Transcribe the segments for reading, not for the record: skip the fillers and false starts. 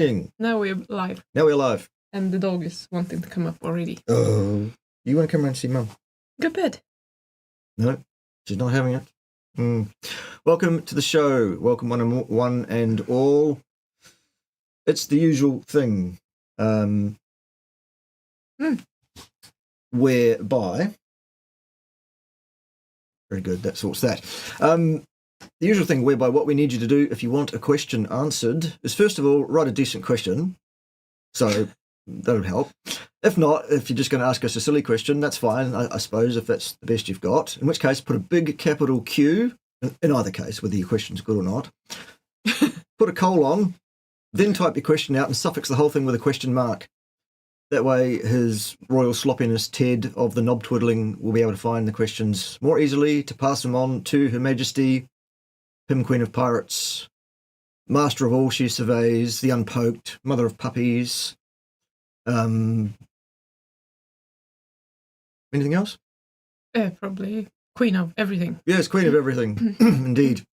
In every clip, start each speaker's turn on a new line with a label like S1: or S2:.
S1: Now we're live.
S2: Now we're live.
S1: And the dog is wanting to come up already.
S2: Oh, you want to come around and see Mum?
S1: Go to bed.
S2: No, she's not having it. Welcome to the show. Welcome one and all. It's the usual thing. Whereby... Very good, that sorts that. The usual thing whereby what we need you to do if you want a question answered is, first of all, write a decent question. So that would help. If not, if you're just going to ask us a silly question, that's fine, I suppose, if that's the best you've got. In which case, put a big capital Q, in either case, whether your question's good or not. Put a colon, then type your question out and suffix the whole thing with a question mark. That way, His Royal Sloppiness Ted of the knob twiddling will be able to find the questions more easily to pass them on to Her Majesty, Pim Queen of Pirates, Master of all she surveys, the unpoked, mother of puppies. Anything else?
S1: Probably Queen of everything.
S2: Yes, Queen of everything, indeed.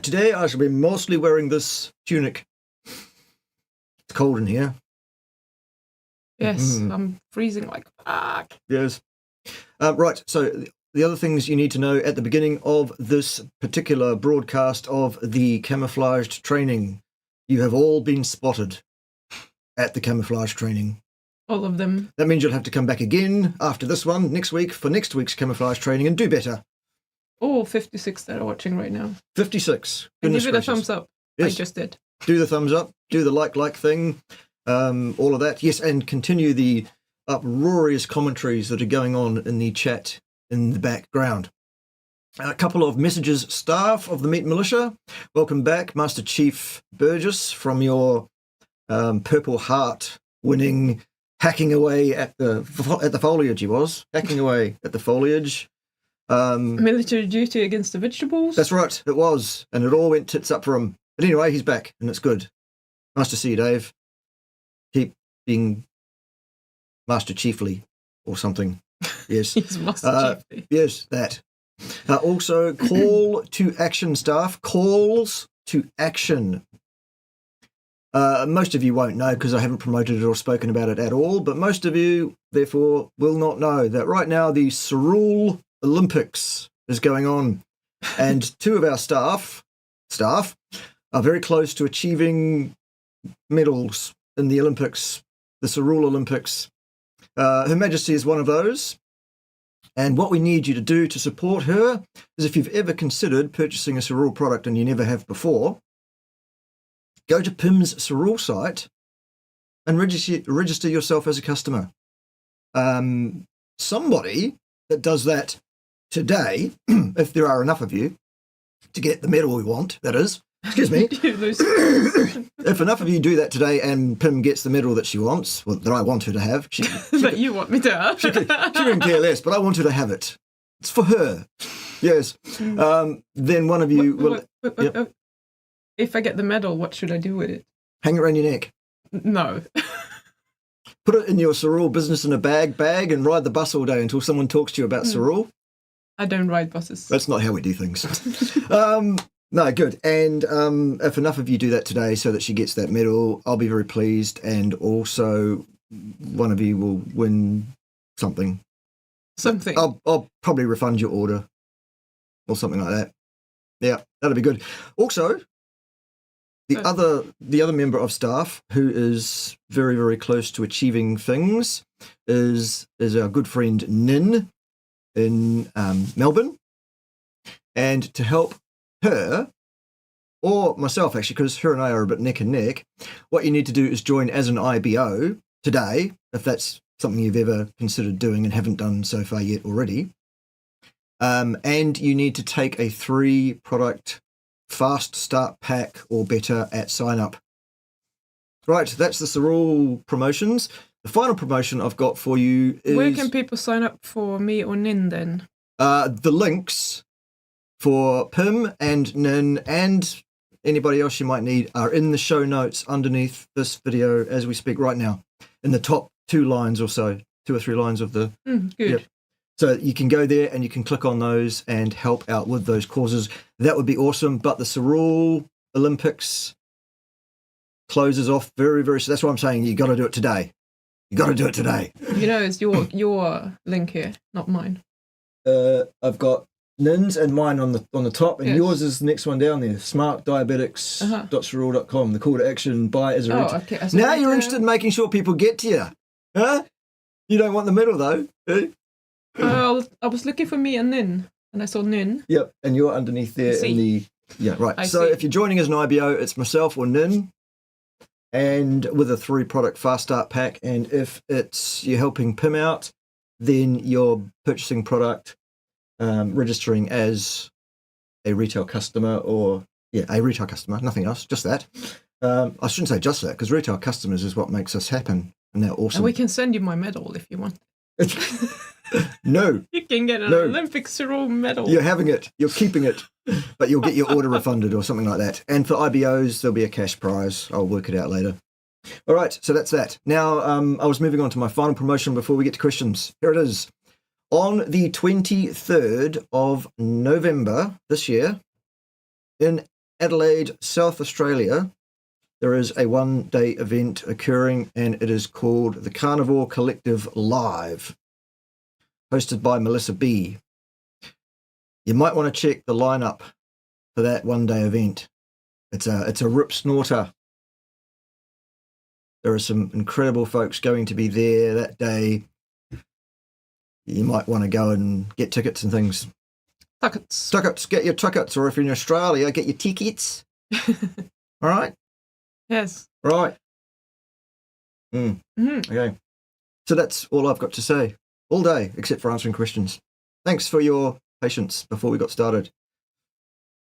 S2: Today I shall be mostly wearing this tunic. It's cold in here.
S1: Yes, I'm freezing like fuck.
S2: Yes. Right, so the other things you need to know at the beginning of this particular broadcast of the camouflaged training. You have all been spotted at the camouflage training.
S1: All of them.
S2: That means you'll have to come back again after this one, next week, for next week's camouflage training and do better.
S1: All 56 that are watching right now.
S2: 56.
S1: And
S2: Goodness
S1: give it a
S2: gracious.
S1: thumbs up.
S2: Yes.
S1: I just did.
S2: Do the thumbs up, do the like thing, all of that. Yes, and continue the uproarious commentaries that are going on in the chat in the background. A couple of messages, staff of the Meat Militia. Welcome back, Master Chief Burgess, from your Purple Heart winning, hacking away at the foliage. He was hacking away at the foliage.
S1: Military duty against the vegetables.
S2: That's right, it was, and it all went tits up for him. But anyway, he's back, and it's good. Nice to see you, Dave. Keep being Master Chiefly or something. Yes.
S1: He's Master Chiefly.
S2: Yes, that. Also, call to action, staff. Calls to action. Most of you won't know because I haven't promoted it or spoken about it at all, but most of you, therefore, will not know that right now the Cerule Olympics is going on, and two of our staff are very close to achieving medals in the Olympics, the Cerule Olympics. Her Majesty is one of those. And what we need you to do to support her is, if you've ever considered purchasing a Cerule product and you never have before, go to Pim's Cerule site and register yourself as a customer. Somebody that does that today, if there are enough of you, to get the medal we want, that is. Excuse me. If enough of you do that today and Pim gets the medal that she wants, well, that I want her to have.
S1: That you want me to have.
S2: She can care less, but I want her to have it. It's for her. Yes. Then one of you will... Yep.
S1: If I get the medal, what should I do with it?
S2: Hang it around your neck.
S1: No.
S2: Put it in your Cerule business in a bag and ride the bus all day until someone talks to you about Cerule.
S1: I don't ride buses.
S2: That's not how we do things. No, good. And if enough of you do that today so that she gets that medal, I'll be very pleased. And also, one of you will win something.
S1: Something.
S2: I'll probably refund your order or something like that. Yeah, that'll be good. Also, the other member of staff who is very, very close to achieving things is our good friend Nin in Melbourne. And to help her, or myself actually, because her and I are a bit neck and neck, what you need to do is join as an IBO today, if that's something you've ever considered doing and haven't done so far yet already. And you need to take a 3-product fast start pack or better at sign up. Right, that's the Cerule promotions. The final promotion I've got for you is...
S1: Where can people sign up for me or Nin then?
S2: The links for Pim and Nin and anybody else you might need are in the show notes underneath this video as we speak right now, in the top 2 lines or so, 2 or 3 lines of the...
S1: Good.
S2: Yep. So you can go there and you can click on those and help out with those causes. That would be awesome. But the Cerule Olympics closes off very, very soon. That's why I'm saying you got to do it today. You got to do it today.
S1: You know, it's your link here, not mine.
S2: I've got Nin's and mine on the top, and
S1: Yes.
S2: yours is the next one down there. smartdiabetics.cerule.com. The call to action, buy as a
S1: Oh,
S2: retail.
S1: okay. So
S2: Now you're interested in making sure people get to you. Huh? You don't want the middle, though. Eh?
S1: I was looking for me and Nin, and I saw Nin.
S2: Yep, and you're underneath there
S1: I
S2: in the... Yeah, right.
S1: I
S2: So
S1: see.
S2: if you're joining as an IBO, it's myself or Nin, and with a 3-product fast start pack. And if it's you're helping Pim out, then you're purchasing product, registering as a retail customer a retail customer, nothing else, just that. I shouldn't say just that, because retail customers is what makes us happen, and they're awesome.
S1: And we can send you my medal if you want.
S2: No,
S1: You can get an
S2: No.
S1: Olympic Cerule medal.
S2: you're having it, you're keeping it, but you'll get your order refunded or something like that. And for IBOs, there'll be a cash prize. I'll work it out later. All right, so that's that. Now, I was moving on to my final promotion before we get to questions. Here it is. On the 23rd of November this year, in Adelaide, South Australia, there is a one-day event occurring, and it is called the Carnivore Collective Live, hosted by Melissa B. You might want to check the lineup for that one-day event. It's a rip snorter. There are some incredible folks going to be there that day. You might want to go and get tickets and things.
S1: Tuckets.
S2: Tickets, get your tickets, or if you're in Australia, get your tickets. All right?
S1: Yes.
S2: Right.
S1: Mm-hmm.
S2: Okay. So that's all I've got to say all day, except for answering questions. Thanks for your patience before we got started.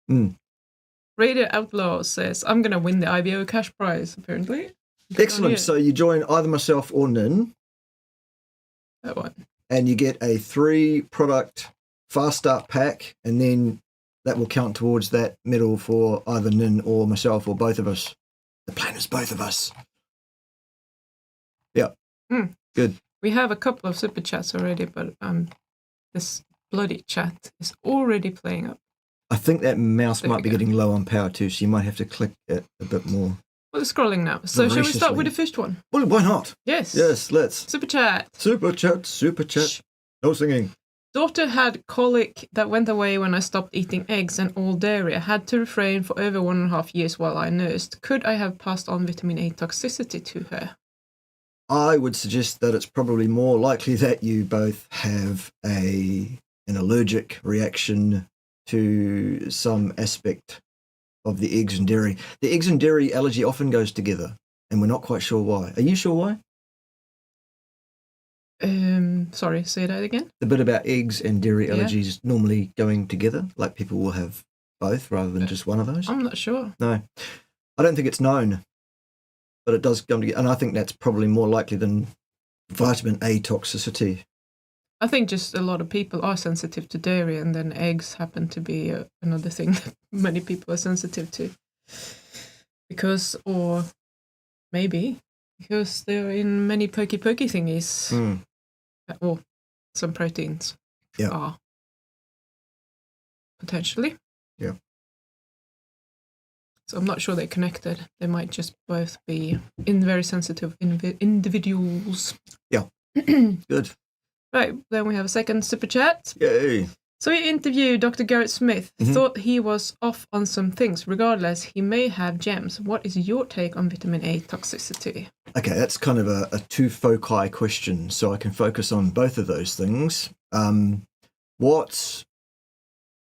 S1: Radio Outlaw says, I'm going to win the IBO cash prize, apparently.
S2: Excellent. So you join either myself or Nin,
S1: That one.
S2: and you get a 3-product fast start pack, and then that will count towards that medal for either Nin or myself or both of us. The plan is both of us. Yeah. Good.
S1: We have a couple of super chats already, but this bloody chat is already playing up.
S2: I think that mouse
S1: There
S2: might
S1: we
S2: be
S1: go.
S2: getting low on power too, so you might have to click it a bit more.
S1: Well, it's scrolling now. So shall we start with the first one?
S2: Well, why not?
S1: Yes.
S2: Yes, let's.
S1: Super chat.
S2: Super chat, super chat.
S1: Shh.
S2: No singing.
S1: Daughter had colic that went away when I stopped eating eggs and all dairy. I had to refrain for over 1.5 years while I nursed. Could I have passed on vitamin A toxicity to her?
S2: I would suggest that it's probably more likely that you both have an allergic reaction to some aspect of the eggs and dairy. The eggs and dairy allergy often goes together, and we're not quite sure why. Are you sure why?
S1: Sorry, say that again.
S2: The bit about eggs and dairy
S1: Yeah.
S2: allergies normally going together, like people will have both rather than just one of those.
S1: I'm not sure.
S2: No, I don't think it's known, but it does come together, and I think that's probably more likely than vitamin A toxicity.
S1: I think just a lot of people are sensitive to dairy, and then eggs happen to be another thing that many people are sensitive to. Or maybe because they're in many pokey thingies, or some proteins
S2: Yeah.
S1: are potentially.
S2: Yeah.
S1: So I'm not sure they're connected. They might just both be very sensitive individuals.
S2: Yeah. Good.
S1: Right, then we have a second super chat.
S2: Yay.
S1: So he interviewed Dr. Garrett Smith, thought he was off on some things. Regardless, he may have gems. What is your take on vitamin A toxicity?
S2: Okay, that's kind of a two foci question, so I can focus on both of those things. What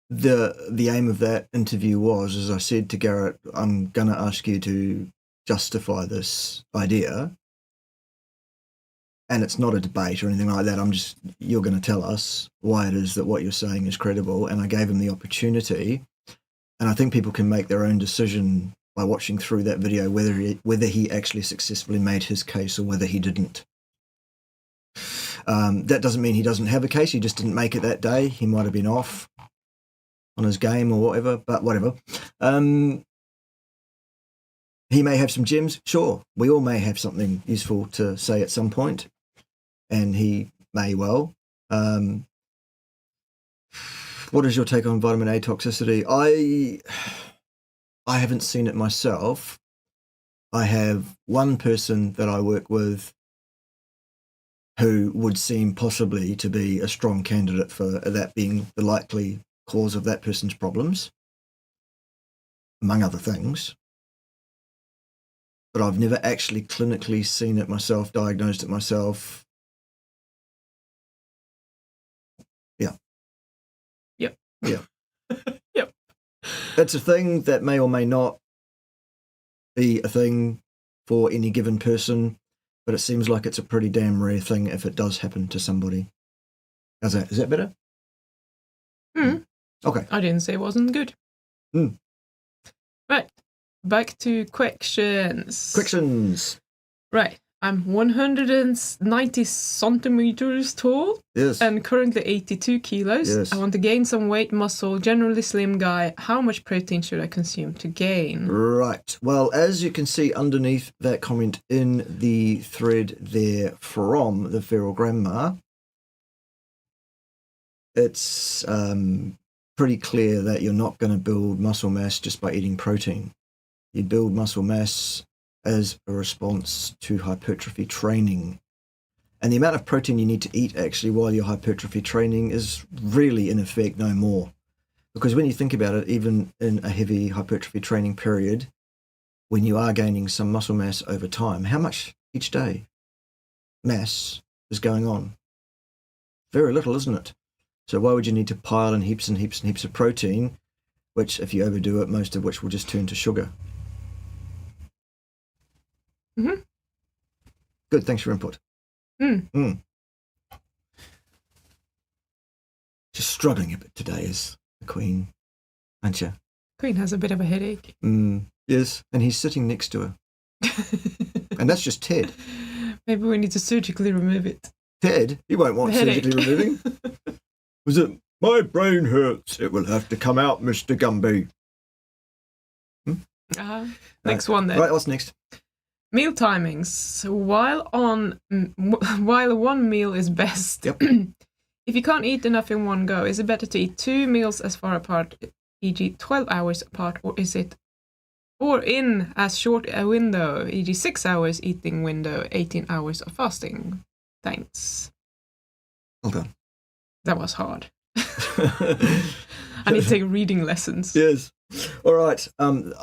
S2: the aim of that interview was, as I said to Garrett, I'm going to ask you to justify this idea. And it's not a debate or anything like that. You're going to tell us why it is that what you're saying is credible. And I gave him the opportunity. And I think people can make their own decision by watching through that video, whether he actually successfully made his case or whether he didn't. That doesn't mean he doesn't have a case. He just didn't make it that day. He might have been off on his game or whatever, but whatever. He may have some gems. Sure. We all may have something useful to say at some point. And he may well. What is your take on vitamin A toxicity? I haven't seen it myself. I have one person that I work with who would seem possibly to be a strong candidate for that being the likely cause of that person's problems, among other things. But I've never actually clinically seen it myself, diagnosed it myself. Yeah.
S1: Yep.
S2: Yeah.
S1: Yep.
S2: It's a thing that may or may not be a thing for any given person, but it seems like it's a pretty damn rare thing if it does happen to somebody. How's that? Is that better? Okay.
S1: I didn't say it wasn't good. Right. Back to questions.
S2: Questions.
S1: Right. I'm 190 centimeters tall.
S2: Yes.
S1: And currently 82 kilos.
S2: Yes.
S1: I want to gain some weight, muscle, generally slim guy. How much protein should I consume to gain?
S2: Right. Well, as you can see underneath that comment in the thread there from the feral grandma, it's pretty clear that you're not going to build muscle mass just by eating protein. You build muscle mass as a response to hypertrophy training. And the amount of protein you need to eat actually while you're hypertrophy training is really in effect no more. Because when you think about it, even in a heavy hypertrophy training period, when you are gaining some muscle mass over time, how much each day mass is going on? Very little, isn't it? So why would you need to pile in heaps and heaps and heaps of protein, which if you overdo it, most of which will just turn to sugar?
S1: Mm-hmm.
S2: Good, thanks for your input. Just struggling a bit today as the Queen, aren't you?
S1: Queen has a bit of a headache.
S2: Yes, and he's sitting next to her. And that's just Ted.
S1: Maybe we need to surgically remove it.
S2: Ted? He won't want surgically removing. Was it, my brain hurts, it will have to come out, Mr. Gumby.
S1: Next one then.
S2: Right, what's next?
S1: Meal timings. While one meal is best,
S2: Yep.
S1: if you can't eat enough in one go, is it better to eat 2 meals as far apart, e.g. 12 hours apart, or in as short a window, e.g. 6 hours eating window, 18 hours of fasting? Thanks.
S2: Well done.
S1: That was hard. I need to take reading lessons.
S2: Yes. All right.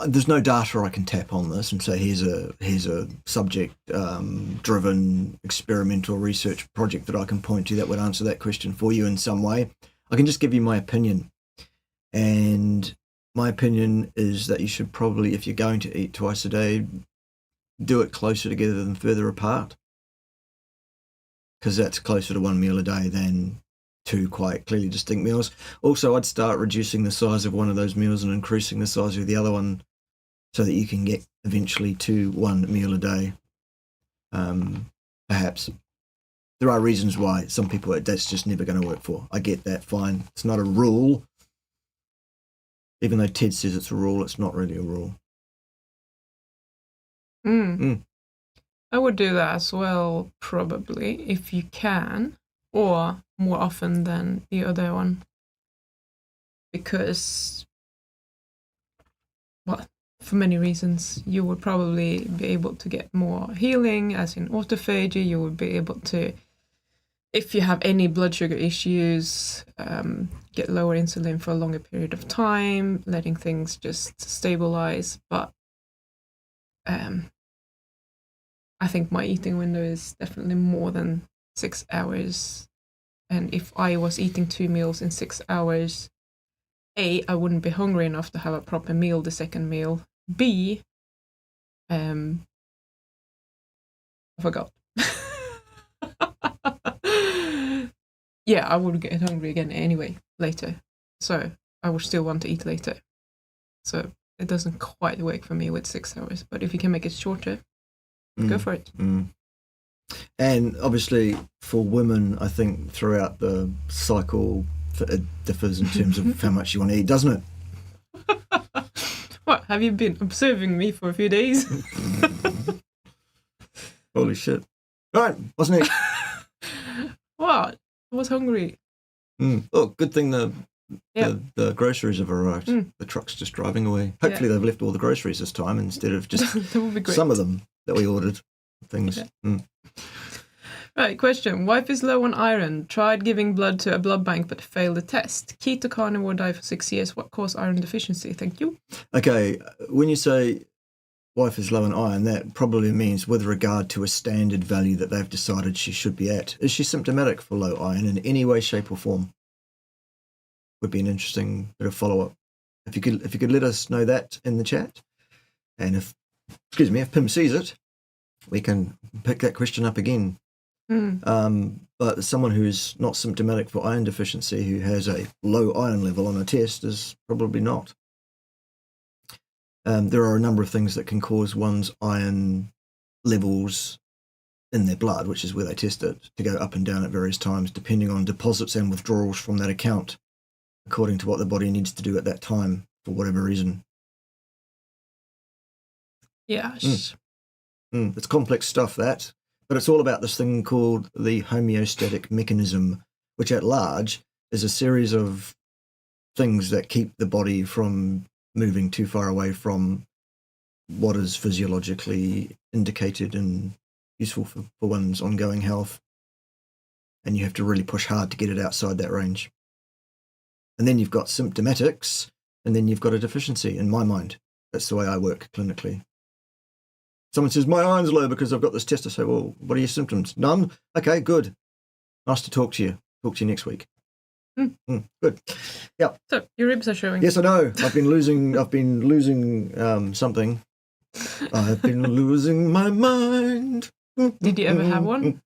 S2: There's no data I can tap on this and say here's a subject-driven experimental research project that I can point to that would answer that question for you in some way. I can just give you my opinion. And my opinion is that you should probably, if you're going to eat twice a day, do it closer together than further apart. Because that's closer to 1 meal a day than 2 quite clearly distinct meals. Also, I'd start reducing the size of one of those meals and increasing the size of the other one so that you can get eventually to 1 meal a day. Perhaps. There are reasons why some people, that's just never going to work for. I get that, fine. It's not a rule. Even though Ted says it's a rule, it's not really a rule.
S1: I would do that as well, probably, if you can, or more often than the other one. Because, well, for many reasons, you would probably be able to get more healing, as in autophagy. You would be able to, if you have any blood sugar issues, get lower insulin for a longer period of time, letting things just stabilize. But I think my eating window is definitely more than 6 hours. And if I was eating 2 meals in 6 hours, A, I wouldn't be hungry enough to have a proper meal the second meal. B, I forgot. Yeah, I would get hungry again anyway, later. So I would still want to eat later. So it doesn't quite work for me with 6 hours. But if you can make it shorter, go for it.
S2: And obviously for women, I think throughout the cycle, it differs in terms of how much you want to eat, doesn't it?
S1: What, have you been observing me for a few days?
S2: Holy shit. Right, what's next?
S1: What? I was hungry.
S2: Oh, good thing the the groceries have arrived. The truck's just driving away. Hopefully they've left all the groceries this time instead of just
S1: That would be great.
S2: some of them that we ordered. Things.
S1: Yeah. Right, question. Wife is low on iron. Tried giving blood to a blood bank but failed the test. Keto carnivore diet for 6 years. What caused iron deficiency? Thank you.
S2: Okay, when you say wife is low on iron, that probably means with regard to a standard value that they've decided she should be at. Is she symptomatic for low iron in any way, shape or form? Would be an interesting bit of follow-up. If you could let us know that in the chat. And if Pim sees it, we can pick that question up again. But someone who's not symptomatic for iron deficiency, who has a low iron level on a test, is probably not. There are a number of things that can cause one's iron levels in their blood, which is where they test it, to go up and down at various times, depending on deposits and withdrawals from that account, according to what the body needs to do at that time, for whatever reason.
S1: Yeah.
S2: It's complex stuff, that. But it's all about this thing called the homeostatic mechanism, which at large is a series of things that keep the body from moving too far away from what is physiologically indicated and useful for one's ongoing health. And you have to really push hard to get it outside that range. And then you've got symptomatics, and then you've got a deficiency, in my mind. That's the way I work clinically. Someone says, my iron's low because I've got this test. I say, well, what are your symptoms? None? Okay, good. Nice to talk to you. Talk to you next week. Good. Yeah.
S1: So your ribs are showing.
S2: Yes, I know. I've been losing something. I've been losing my mind.
S1: Did you ever have one?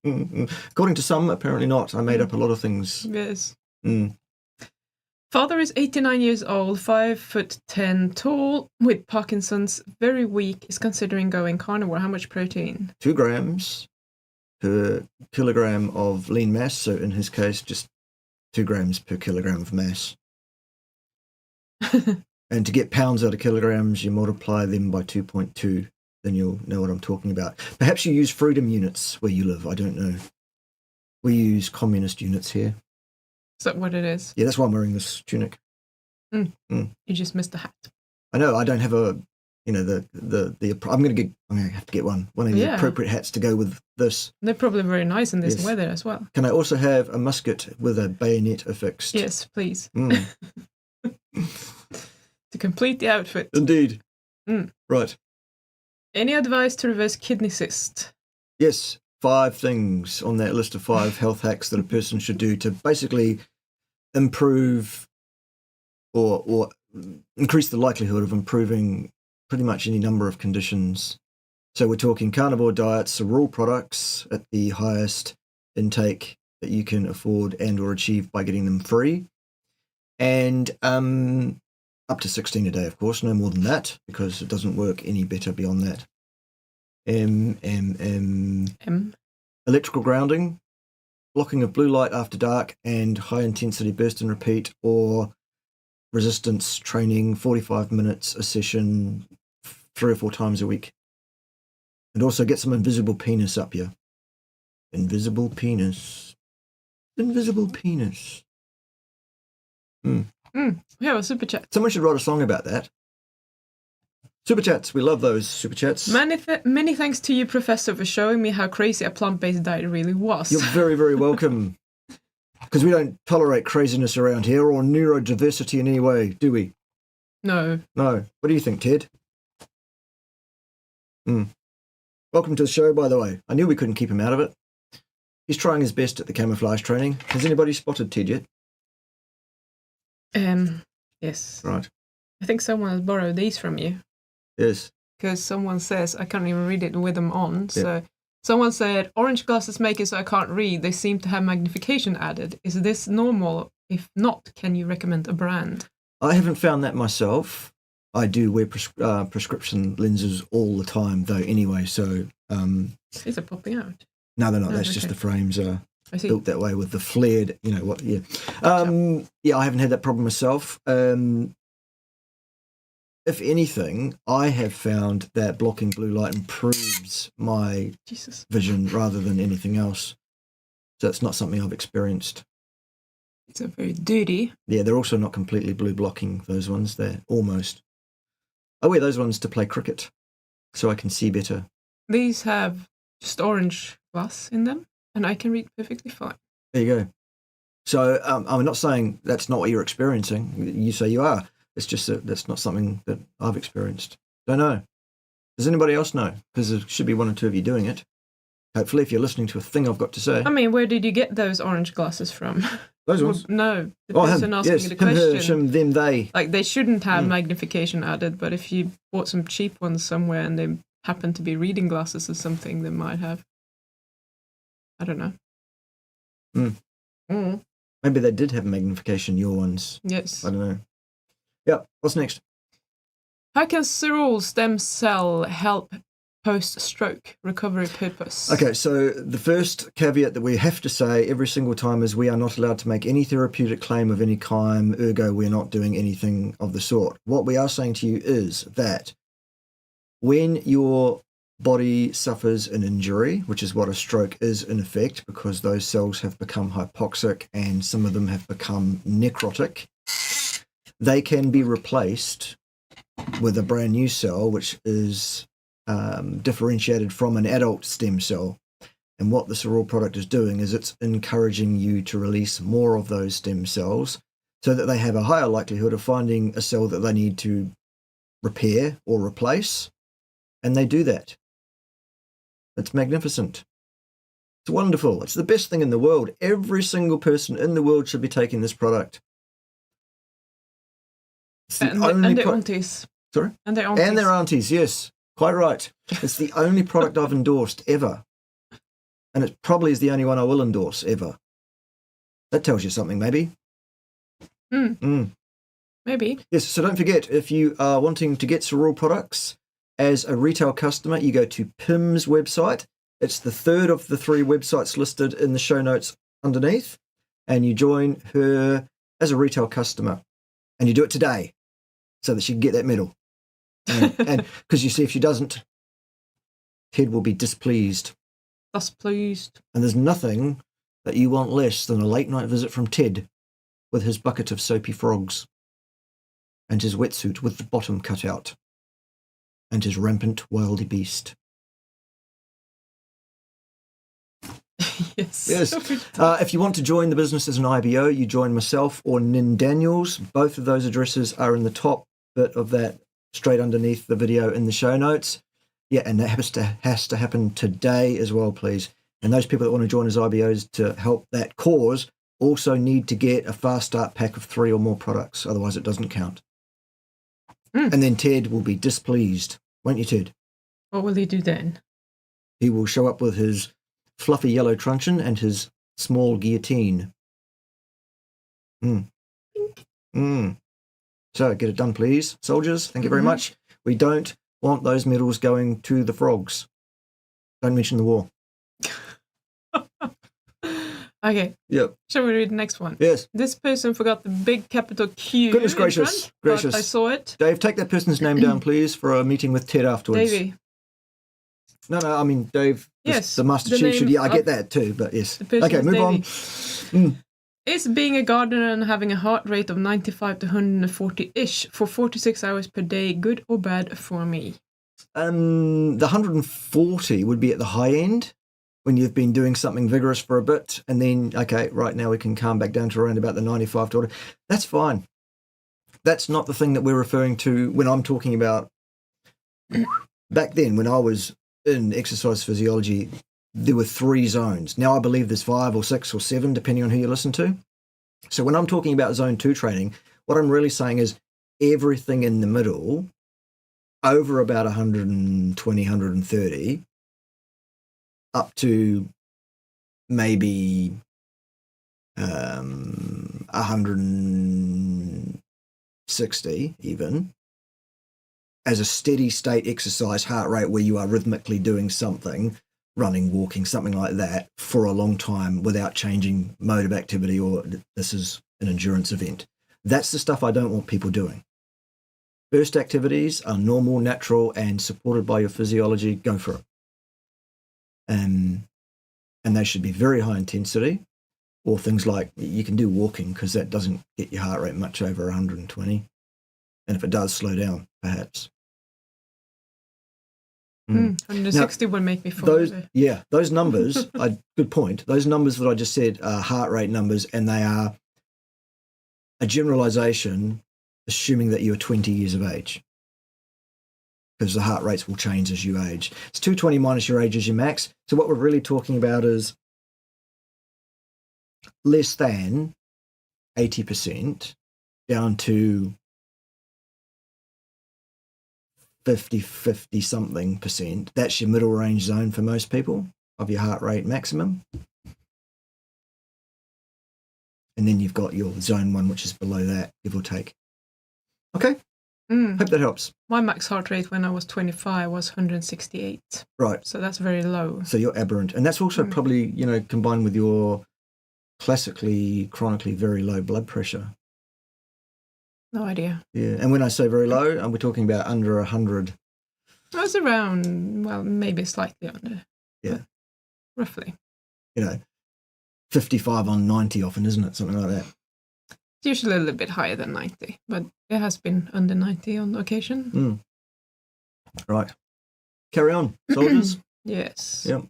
S2: According to some, apparently not. I made up a lot of things.
S1: Yes. Father is 89 years old, 5'10" tall, with Parkinson's, very weak, is considering going carnivore. How much protein?
S2: 2 grams per kilogram of lean mass. So in his case, just 2 grams per kilogram of mass. And to get pounds out of kilograms, you multiply them by 2.2. Then you'll know what I'm talking about. Perhaps you use freedom units where you live. I don't know. We use communist units here.
S1: Is that what it is?
S2: Yeah, that's why I'm wearing this tunic.
S1: You just missed the hat.
S2: I know. I don't have a, I'm going to have to get one of the appropriate hats to go with this.
S1: They're probably very nice in this weather as well.
S2: Can I also have a musket with a bayonet affixed?
S1: Yes, please. To complete the outfit.
S2: Indeed. Right.
S1: Any advice to reverse kidney cyst?
S2: Yes. 5 things on that list of 5 health hacks that a person should do to basically improve or increase the likelihood of improving pretty much any number of conditions. So we're talking carnivore diets, Cerule products at the highest intake that you can afford and or achieve by getting them free. And up to 16 a day, of course, no more than that, because it doesn't work any better beyond that. Electrical grounding, blocking of blue light after dark, and high intensity burst and repeat, or resistance training, 45 minutes a session, 3 or 4 times a week. And also get some invisible penis up here. Invisible penis. Invisible penis.
S1: We have a super chat.
S2: Someone should write a song about that. Super chats, we love those super chats.
S1: Many thanks to you, Professor, for showing me how crazy a plant-based diet really was.
S2: You're very, very welcome. Because we don't tolerate craziness around here or neurodiversity in any way, do we?
S1: No.
S2: No. What do you think, Ted? Welcome to the show, by the way. I knew we couldn't keep him out of it. He's trying his best at the camouflage training. Has anybody spotted Ted yet?
S1: Yes.
S2: Right.
S1: I think someone has borrowed these from you.
S2: Yes.
S1: Because someone says, I can't even read it with them on, so someone said, orange glasses make it so I can't read. They seem to have magnification added. Is this normal? If not, can you recommend a brand?
S2: I haven't found that myself. I do wear prescription lenses all the time, though, anyway, so...
S1: These are popping out.
S2: No, they're not. That's just the frames are built that way with the flared, I haven't had that problem myself. If anything, I have found that blocking blue light improves my vision rather than anything else. So it's not something I've experienced.
S1: It's a very dirty.
S2: Yeah, they're also not completely blue blocking, those ones. They're almost. I wear those ones to play cricket, so I can see better.
S1: These have just orange glass in them, and I can read perfectly fine.
S2: There you go. So I'm not saying that's not what you're experiencing. You say you are. It's just that that's not something that I've experienced. Don't know. Does anybody else know? Because there should be one or two of you doing it. Hopefully, if you're listening to a thing I've got to say.
S1: I mean, where did you get those orange glasses from?
S2: Those ones?
S1: No, the person asking
S2: yes,
S1: the question.
S2: Him, them, they.
S1: Like, they shouldn't have magnification added, but if you bought some cheap ones somewhere and they happen to be reading glasses or something, they might have. I don't know.
S2: Maybe they did have magnification, your ones.
S1: Yes.
S2: I don't know. Yeah, what's next?
S1: How can Cerule stem cell help post-stroke recovery purpose?
S2: Okay, so the first caveat that we have to say every single time is we are not allowed to make any therapeutic claim of any kind, ergo we're not doing anything of the sort. What we are saying to you is that when your body suffers an injury, which is what a stroke is in effect, because those cells have become hypoxic and some of them have become necrotic, they can be replaced with a brand new cell, which is differentiated from an adult stem cell. And what the Cerule product is doing is it's encouraging you to release more of those stem cells so that they have a higher likelihood of finding a cell that they need to repair or replace. And they do that. It's magnificent. It's wonderful. It's the best thing in the world. Every single person in the world should be taking this product. It's the
S1: and their aunties.
S2: Sorry?
S1: And their aunties.
S2: And their aunties, yes. Quite right. It's the only product I've endorsed ever. And it probably is the only one I will endorse ever. That tells you something, maybe.
S1: Maybe.
S2: Yes, so don't forget, if you are wanting to get Cerule products as a retail customer, you go to Pim's website. It's the third of the 3 websites listed in the show notes underneath. And you join her as a retail customer. And you do it today so that she can get that medal. And because you see, if she doesn't, Ted will be displeased.
S1: Displeased.
S2: And there's nothing that you want less than a late night visit from Ted with his bucket of soapy frogs and his wetsuit with the bottom cut out and his rampant wildy beast.
S1: Yes.
S2: If you want to join the business as an IBO, you join myself or Nin Daniels. Both of those addresses are in the top bit of that, straight underneath the video in the show notes. Yeah, and that has to happen today as well, please. And those people that want to join as IBOs to help that cause also need to get a fast start pack of 3 or more products. Otherwise, it doesn't count. And then Ted will be displeased, won't you, Ted?
S1: What will he do then?
S2: He will show up with his fluffy yellow truncheon and his small guillotine. So get it done, please, soldiers. Thank you very much. We don't want those medals going to the frogs. Don't mention the war.
S1: Okay.
S2: Yep.
S1: Shall we read the next one?
S2: Yes.
S1: This person forgot the big capital Q.
S2: Goodness
S1: in
S2: gracious.
S1: front, but I saw it.
S2: Dave, take that person's name down, please, for a meeting with Ted afterwards.
S1: Davey.
S2: No, I mean Dave.
S1: Yes.
S2: The Master Chief should. Yeah, I get that too, but yes. Okay, move on.
S1: Is being a gardener and having a heart rate of 95 to 140-ish for 46 hours per day good or bad for me?
S2: The 140 would be at the high end when you've been doing something vigorous for a bit, and then, okay, right now we can calm back down to around about the 95 to 100. That's fine. That's not the thing that we're referring to when I'm talking about. Back then, when I was in exercise physiology, there were 3 zones. Now I believe there's 5 or 6 or 7, depending on who you listen to. So when I'm talking about zone 2 training, what I'm really saying is everything in the middle, over about 120, 130, up to maybe 160 even, as a steady state exercise heart rate where you are rhythmically doing something, running, walking, something like that for a long time without changing mode of activity, or this is an endurance event. That's the stuff I don't want people doing. Burst activities are normal, natural, and supported by your physiology. Go for it. And they should be very high intensity. Or things like you can do walking because that doesn't get your heart rate much over 120. And if it does, slow down, perhaps.
S1: 160 would make me fall over.
S2: Yeah, those numbers, good point. Those numbers that I just said are heart rate numbers, and they are a generalization assuming that you're 20 years of age. Because the heart rates will change as you age. It's 220 minus your age is your max. So what we're really talking about is less than 80% down to 50 something percent. That's your middle range zone for most people of your heart rate maximum. And then you've got your zone 1, which is below that, give or take. Okay. Hope that helps.
S1: My max heart rate when I was 25 was 168.
S2: Right.
S1: So that's very low.
S2: So you're aberrant. And that's also probably, combined with your classically, chronically very low blood pressure.
S1: No idea.
S2: Yeah. And when I say very low, we're talking about under 100.
S1: I was around, well, maybe slightly under.
S2: Yeah.
S1: Roughly.
S2: 55 on 90 often, isn't it? Something like that.
S1: It's usually a little bit higher than 90, but it has been under 90 on occasion.
S2: Right. Carry on, soldiers.
S1: Yes.
S2: Yep.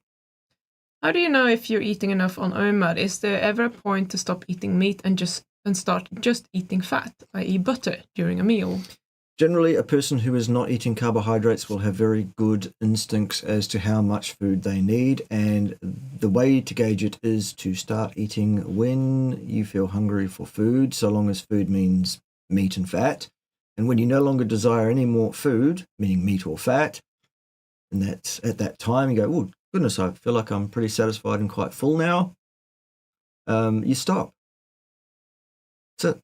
S1: How do you know if you're eating enough on OMAD? Is there ever a point to stop eating meat and start just eating fat, i.e. butter, during a meal?
S2: Generally, a person who is not eating carbohydrates will have very good instincts as to how much food they need, and the way to gauge it is to start eating when you feel hungry for food, so long as food means meat and fat. And when you no longer desire any more food, meaning meat or fat, and that's at that time you go, oh, goodness, I feel like I'm pretty satisfied and quite full now, you stop. That's it.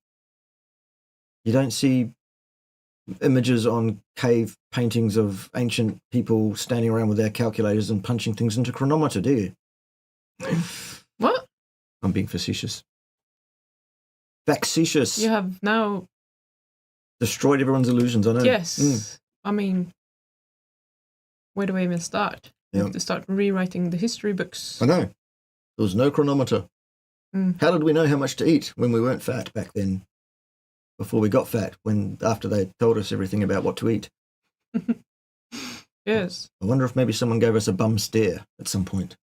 S2: You don't see images on cave paintings of ancient people standing around with their calculators and punching things into chronometer, do you?
S1: What?
S2: I'm being facetious. Facetious.
S1: You have now
S2: destroyed everyone's illusions, I know.
S1: Yes. I mean, where do we even start? We have to start rewriting the history books.
S2: I know. There was no chronometer. How did we know how much to eat when we weren't fat back then? Before we got fat, after they told us everything about what to eat.
S1: Yes.
S2: I wonder if maybe someone gave us a bum stare at some point.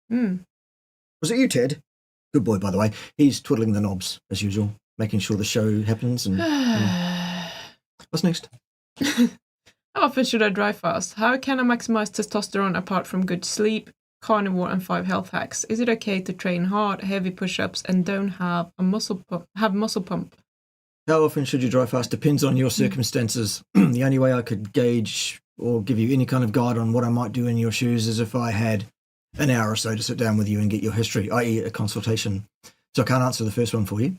S2: Was it you, Ted? Good boy, by the way. He's twiddling the knobs, as usual, making sure the show happens. And what's next?
S1: How often should I dry fast? How can I maximize testosterone apart from good sleep, carnivore, and 5 health hacks? Is it okay to train hard, heavy push-ups, and don't have a muscle pump?
S2: How often should you dry fast? Depends on your circumstances. The only way I could gauge or give you any kind of guide on what I might do in your shoes is if I had an hour or so to sit down with you and get your history, i.e. a consultation. So I can't answer the first one for you.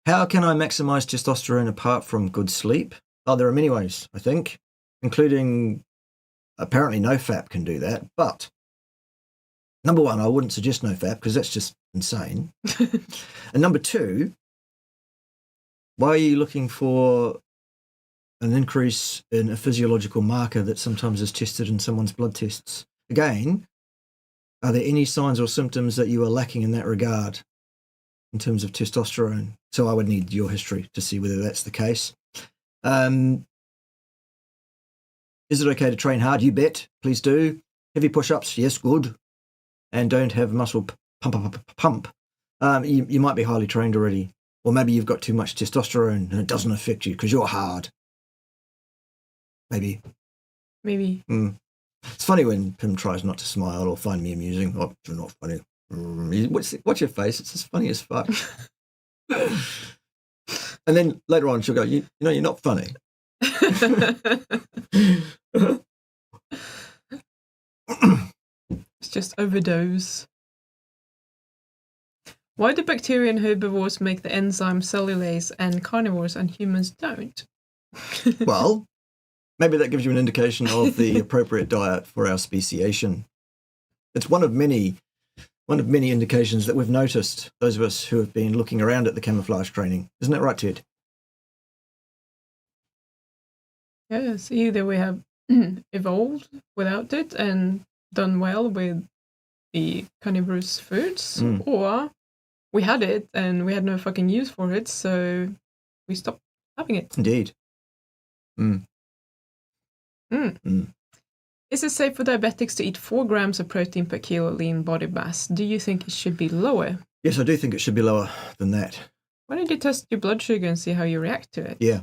S2: How can I maximize testosterone apart from good sleep? Oh, there are many ways, I think, including apparently no FAP can do that. But number one, I wouldn't suggest no FAP because that's just insane. And number two, why are you looking for an increase in a physiological marker that sometimes is tested in someone's blood tests? Again, are there any signs or symptoms that you are lacking in that regard in terms of testosterone? So I would need your history to see whether that's the case. Is it okay to train hard? You bet. Please do. Heavy push-ups? Yes, good. And don't have muscle pump. You might be highly trained already. Or maybe you've got too much testosterone and it doesn't affect you because you're hard. Maybe. It's funny when Pim tries not to smile or find me amusing. Oh, you're not funny. What's your face? It's as funny as fuck. And then later on she'll go, you know, you're not funny.
S1: It's just overdose. Why do bacteria and herbivores make the enzyme cellulase and carnivores and humans don't?
S2: Well, maybe that gives you an indication of the appropriate diet for our speciation. It's one of many indications that we've noticed, those of us who have been looking around at the camouflage training. Isn't that right, Ted?
S1: Yes, either we have evolved without it and done well with the carnivorous foods, or we had it and we had no fucking use for it, so we stopped having it.
S2: Indeed.
S1: Is it safe for diabetics to eat 4 grams of protein per kilo lean body mass? Do you think it should be lower?
S2: Yes, I do think it should be lower than that.
S1: Why don't you test your blood sugar and see how you react to it?
S2: Yeah.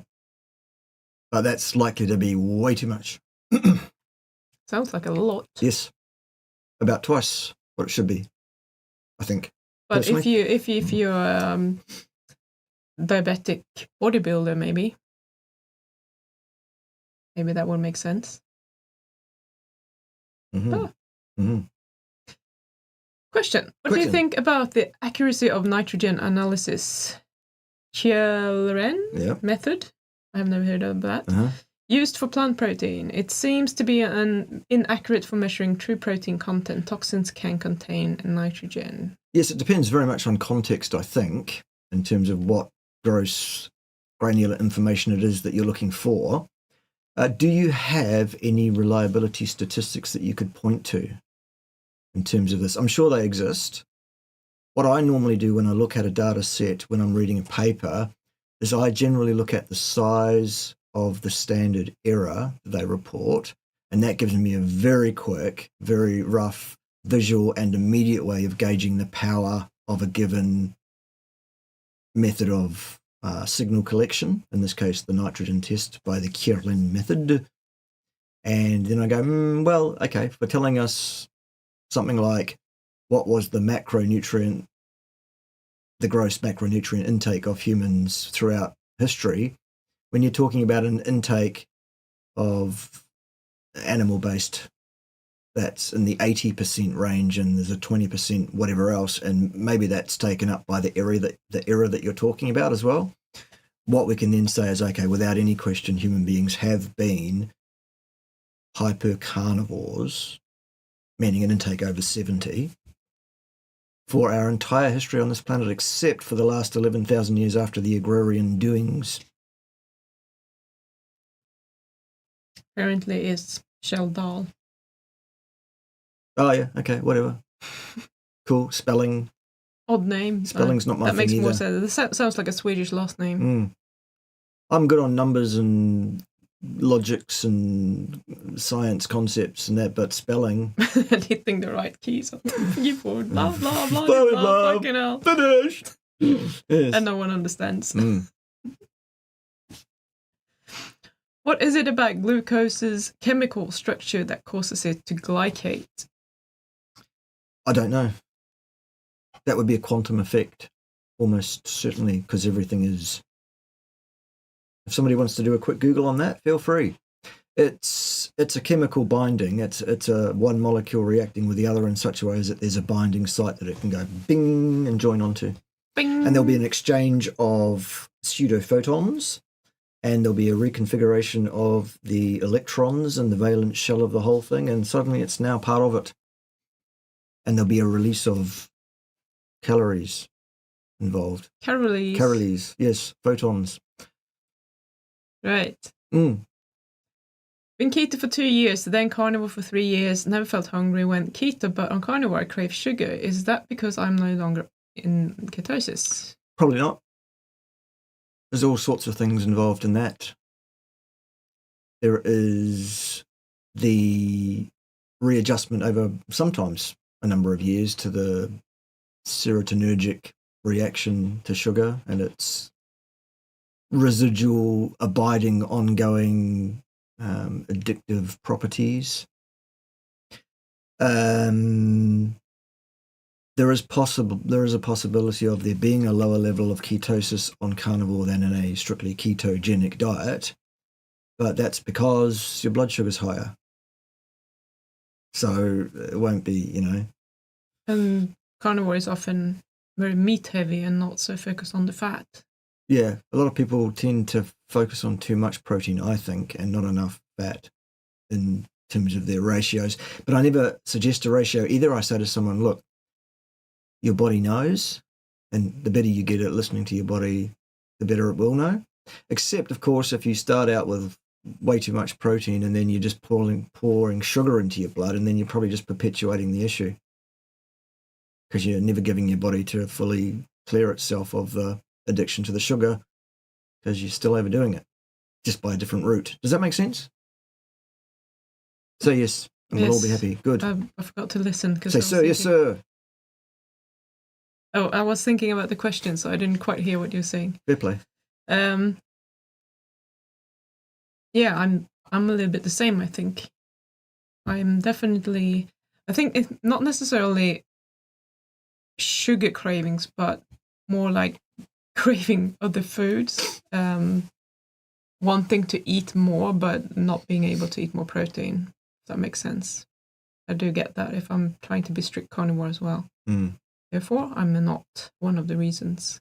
S2: But that's likely to be way too much.
S1: Sounds like a lot.
S2: Yes. About twice what it should be, I think.
S1: But
S2: personally.
S1: if you're diabetic bodybuilder, maybe that would make sense. Question. What do you think about the accuracy of nitrogen analysis? Cerule method? I have never heard of that. Used for plant protein. It seems to be inaccurate for measuring true protein content. Toxins can contain nitrogen.
S2: Yes, it depends very much on context, I think, in terms of what gross granular information it is that you're looking for. Do you have any reliability statistics that you could point to in terms of this? I'm sure they exist. What I normally do when I look at a data set, when I'm reading a paper, is I generally look at the size of the standard error that they report, and that gives me a very quick, very rough visual and immediate way of gauging the power of a given method of signal collection, in this case the nitrogen test by the Cerule method. And then I go, well, okay, for telling us something like what was the gross macronutrient intake of humans throughout history, when you're talking about an intake of animal-based that's in the 80% range and there's a 20% whatever else, and maybe that's taken up by the error that you're talking about as well. What we can then say is, okay, without any question, human beings have been hypercarnivores, meaning an intake over 70, for our entire history on this planet, except for the last 11,000 years after the agrarian doings.
S1: Apparently it's shell dal.
S2: Oh, yeah, okay, whatever. Cool, spelling.
S1: Odd name.
S2: Spelling's not my thing
S1: either. That makes more sense. This sounds like a Swedish last name.
S2: I'm good on numbers and logics and science concepts and that, but spelling.
S1: And hitting the right keys on the keyboard. Blah, blah, blah, blah, blah, fucking hell.
S2: Finished! Yes.
S1: And no one understands. What is it about glucose's chemical structure that causes it to glycate?
S2: I don't know. That would be a quantum effect, almost certainly, because everything is... If somebody wants to do a quick Google on that, feel free. It's a chemical binding. It's a one molecule reacting with the other in such a way as that there's a binding site that it can go bing and join onto.
S1: Bing.
S2: And there'll be an exchange of pseudophotons, and there'll be a reconfiguration of the electrons and the valence shell of the whole thing, and suddenly it's now part of it. And there'll be a release of calories involved. Calories, yes, photons.
S1: Right. Been keto for 2 years, then carnivore for 3 years, never felt hungry when keto, but on carnivore I crave sugar. Is that because I'm no longer in ketosis?
S2: Probably not. There's all sorts of things involved in that. There is the readjustment over sometimes a number of years to the serotonergic reaction to sugar and its residual, abiding, ongoing addictive properties. There is a possibility of there being a lower level of ketosis on carnivore than in a strictly ketogenic diet, but that's because your blood sugar's higher. So it won't be,
S1: And carnivore is often very meat heavy and not so focused on the fat.
S2: Yeah, a lot of people tend to focus on too much protein, I think, and not enough fat in terms of their ratios. But I never suggest a ratio either. I say to someone, look, your body knows, and the better you get at listening to your body, the better it will know. Except, of course, if you start out with way too much protein and then you're just pouring sugar into your blood, and then you're probably just perpetuating the issue because you're never giving your body to fully clear itself of the addiction to the sugar because you're still overdoing it, just by a different route. Does that make sense? Say yes, and we'll all be happy. Good.
S1: I forgot to listen.
S2: Say sir, yes sir.
S1: Oh, I was thinking about the question, so I didn't quite hear what you're saying.
S2: Fair play.
S1: Yeah, I'm a little bit the same, I think. I'm definitely, I think it's not necessarily sugar cravings, but more like craving other foods, wanting to eat more, but not being able to eat more protein. If that makes sense. I do get that if I'm trying to be strict carnivore as well. Therefore, I'm not one of the reasons.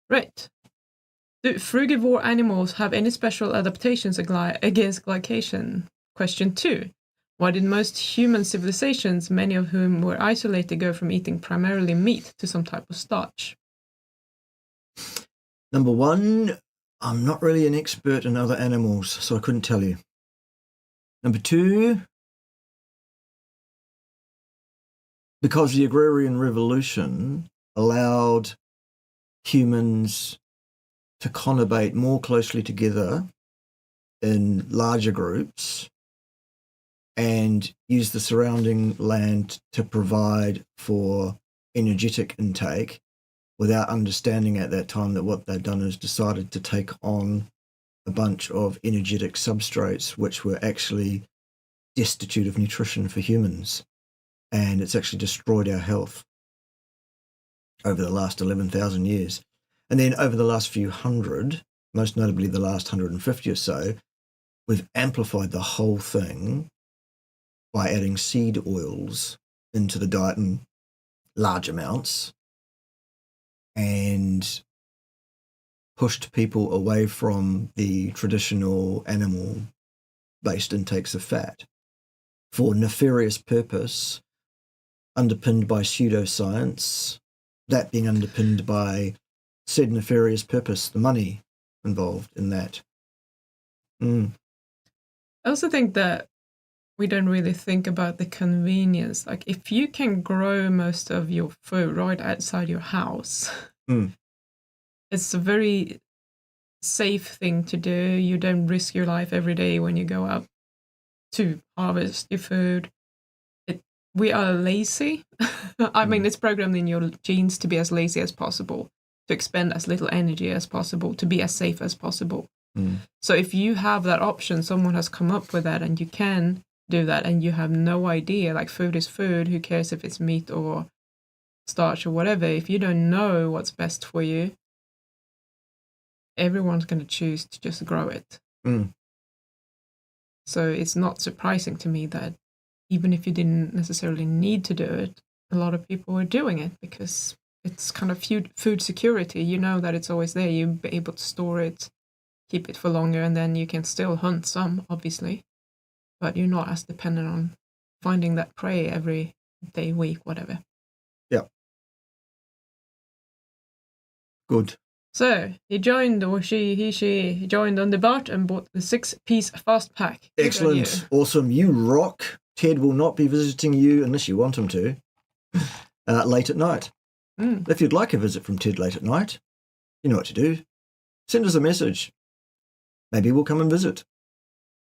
S1: Right. Do frugivore animals have any special adaptations against glycation? Question 2. Why did most human civilizations, many of whom were isolated, go from eating primarily meat to some type of starch?
S2: Number 1, I'm not really an expert in other animals, so I couldn't tell you. Number 2, because the agrarian revolution allowed humans to conurbate more closely together in larger groups and use the surrounding land to provide for energetic intake, without understanding at that time that what they'd done is decided to take on a bunch of energetic substrates which were actually destitute of nutrition for humans. And it's actually destroyed our health over the last 11,000 years. And then over the last few hundred, most notably the last 150 or so, we've amplified the whole thing by adding seed oils into the diet in large amounts and pushed people away from the traditional animal-based intakes of fat for nefarious purpose, underpinned by pseudoscience, that being underpinned by said nefarious purpose, the money involved in that.
S1: I also think that we don't really think about the convenience. Like, if you can grow most of your food right outside your house, it's a very safe thing to do. You don't risk your life every day when you go out to harvest your food. We are lazy. I mean, it's programmed in your genes to be as lazy as possible, to expend as little energy as possible, to be as safe as possible. So if you have that option, someone has come up with that and you can do that and you have no idea, like, food is food, who cares if it's meat or starch or whatever. If you don't know what's best for you, everyone's going to choose to just grow it. So it's not surprising to me that even if you didn't necessarily need to do it, a lot of people are doing it because it's kind of food security. You know that it's always there. You'll be able to store it, keep it for longer, and then you can still hunt some, obviously. But you're not as dependent on finding that prey every day, week, whatever.
S2: Yeah. Good.
S1: So he joined, or she joined on the Bart and bought the 6-piece fast pack. Good
S2: Excellent. Awesome. You rock. Ted will not be visiting you unless you want him to, late at night. If you'd like a visit from Ted late at night, you know what to do. Send us a message. Maybe we'll come and visit.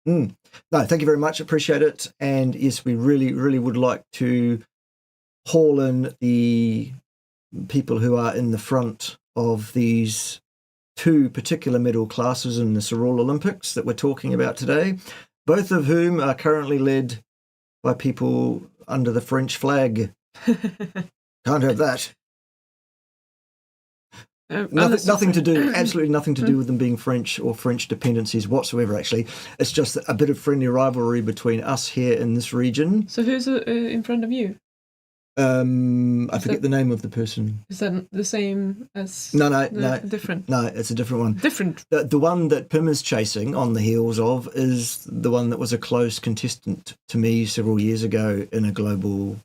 S2: No, thank you very much. Appreciate it. And yes, we really, really would like to haul in the people who are in the front of these 2 particular medal classes in the Cerule Olympics that we're talking about today, both of whom are currently led by people under the French flag. Can't have that. Nothing to do, absolutely nothing to do with them being French or French dependencies whatsoever, actually. It's just a bit of friendly rivalry between us here in this region.
S1: So who's in front of you?
S2: I forget the name of the person.
S1: Is that the same as...
S2: No.
S1: Different?
S2: No, it's a different one.
S1: Different?
S2: The one that Pim is chasing on the heels of is the one that was a close contestant to me several years ago in a global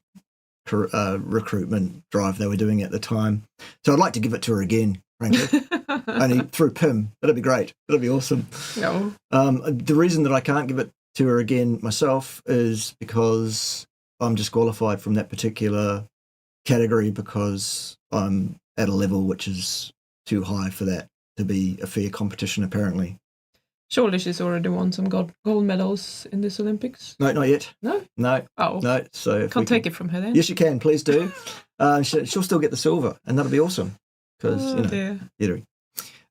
S2: recruitment drive they were doing at the time. So I'd like to give it to her again, frankly. Only through Pim. That'd be great. That'd be awesome.
S1: No.
S2: The reason that I can't give it to her again myself is because I'm disqualified from that particular category because I'm at a level which is too high for that to be a fair competition, apparently.
S1: Surely she's already won some gold medals in this Olympics.
S2: No, not yet.
S1: No?
S2: No.
S1: Oh.
S2: No. So if
S1: Can't take it from her then.
S2: Yes, you can. Please do. She'll still get the silver, and that'll be awesome. Because, Dietary.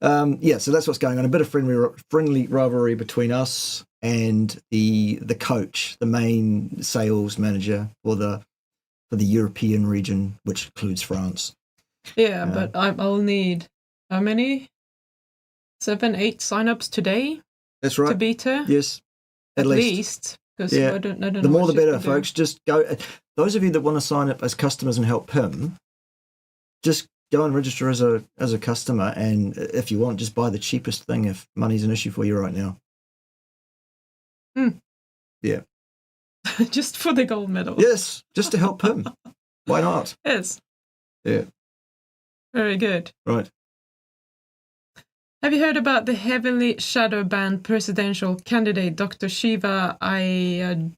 S2: So that's what's going on. A bit of friendly rivalry between us and the coach, the main sales manager for the European region, which includes France.
S1: Yeah, but I'll need how many? 7, 8 sign-ups today.
S2: That's right.
S1: To beat her.
S2: Yes,
S1: at least. Because I don't know.
S2: The more the better, folks. Just go. Those of you that want to sign up as customers and help him, just go and register as a customer, and if you want, just buy the cheapest thing if money's an issue for you right now. Yeah.
S1: Just for the gold medal.
S2: Yes, just to help him. Why not?
S1: Yes.
S2: Yeah.
S1: Very good.
S2: Right.
S1: Have you heard about the heavily shadow-banned presidential candidate, Dr. Shiva Ayyadurai?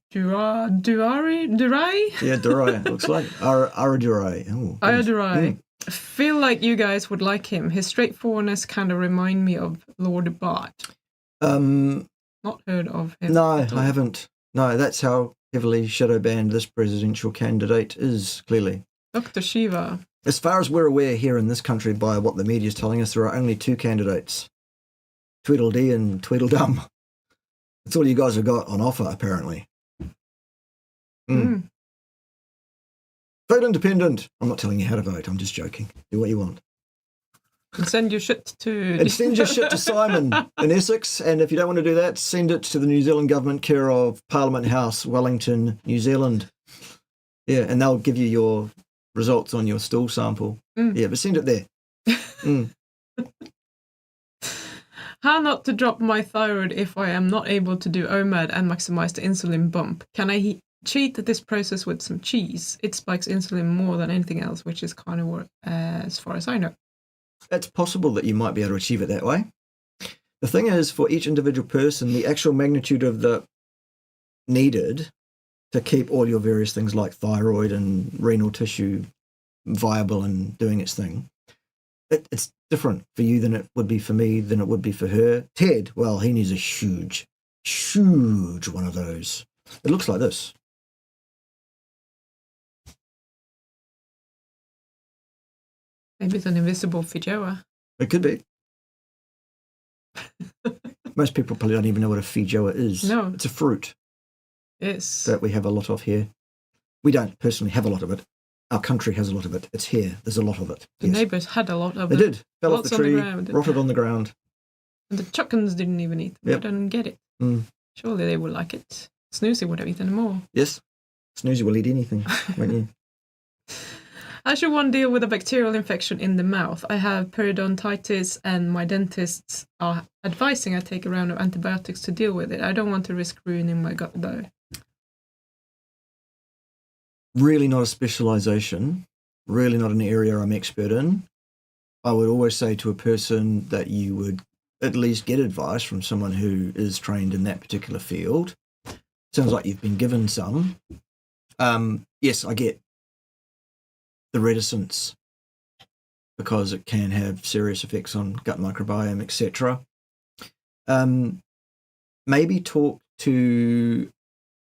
S2: Yeah, Durai. Looks like Ayyadurai.
S1: Ayyadurai. I feel like you guys would like him. His straightforwardness kind of remind me of Lord Bart.
S2: Not
S1: heard of him.
S2: No, I haven't. No, that's how heavily shadow-banned this presidential candidate is, clearly.
S1: Dr. Shiva.
S2: As far as we're aware here in this country, by what the media is telling us, there are only 2 candidates, Tweedledee and Tweedledum. That's all you guys have got on offer, apparently. Vote independent. I'm not telling you how to vote. I'm just joking. Do what you want.
S1: And send your shit to...
S2: And send your shit to Simon in Essex. And if you don't want to do that, send it to the New Zealand Government, care of Parliament House, Wellington, New Zealand. Yeah, and they'll give you your results on your stool sample. Yeah, but send it there.
S1: How not to drop my thyroid if I am not able to do OMAD and maximize the insulin bump? Can I cheat this process with some cheese? It spikes insulin more than anything else, which is carnivore as far as I know.
S2: It's possible that you might be able to achieve it that way. The thing is, for each individual person, the actual magnitude of the needed to keep all your various things like thyroid and renal tissue viable and doing its thing, it's different for you than it would be for me, than it would be for her. Ted, well, he needs a huge one of those. It looks like this.
S1: Maybe it's an invisible feijoa.
S2: It could be. Most people probably don't even know what a feijoa is.
S1: No.
S2: It's a fruit.
S1: Yes.
S2: That we have a lot of here. We don't personally have a lot of it. Our country has a lot of it. It's here. There's a lot of it.
S1: The neighbours had a lot of it.
S2: They did. Fell off
S1: Lots
S2: the tree,
S1: ground,
S2: rotted on the ground.
S1: And the chickens didn't even eat them.
S2: Yep.
S1: I don't get it. Surely they would like it. Snoozy would have eaten them more.
S2: Yes. Snoozy will eat anything, won't you?
S1: How should one deal with a bacterial infection in the mouth? I have periodontitis and my dentists are advising I take a round of antibiotics to deal with it. I don't want to risk ruining my gut though.
S2: Really not a specialisation, really not an area I'm expert in. I would always say to a person that you would at least get advice from someone who is trained in that particular field. Sounds like you've been given some. Yes, I get the reticence because it can have serious effects on gut microbiome, etc. Maybe talk to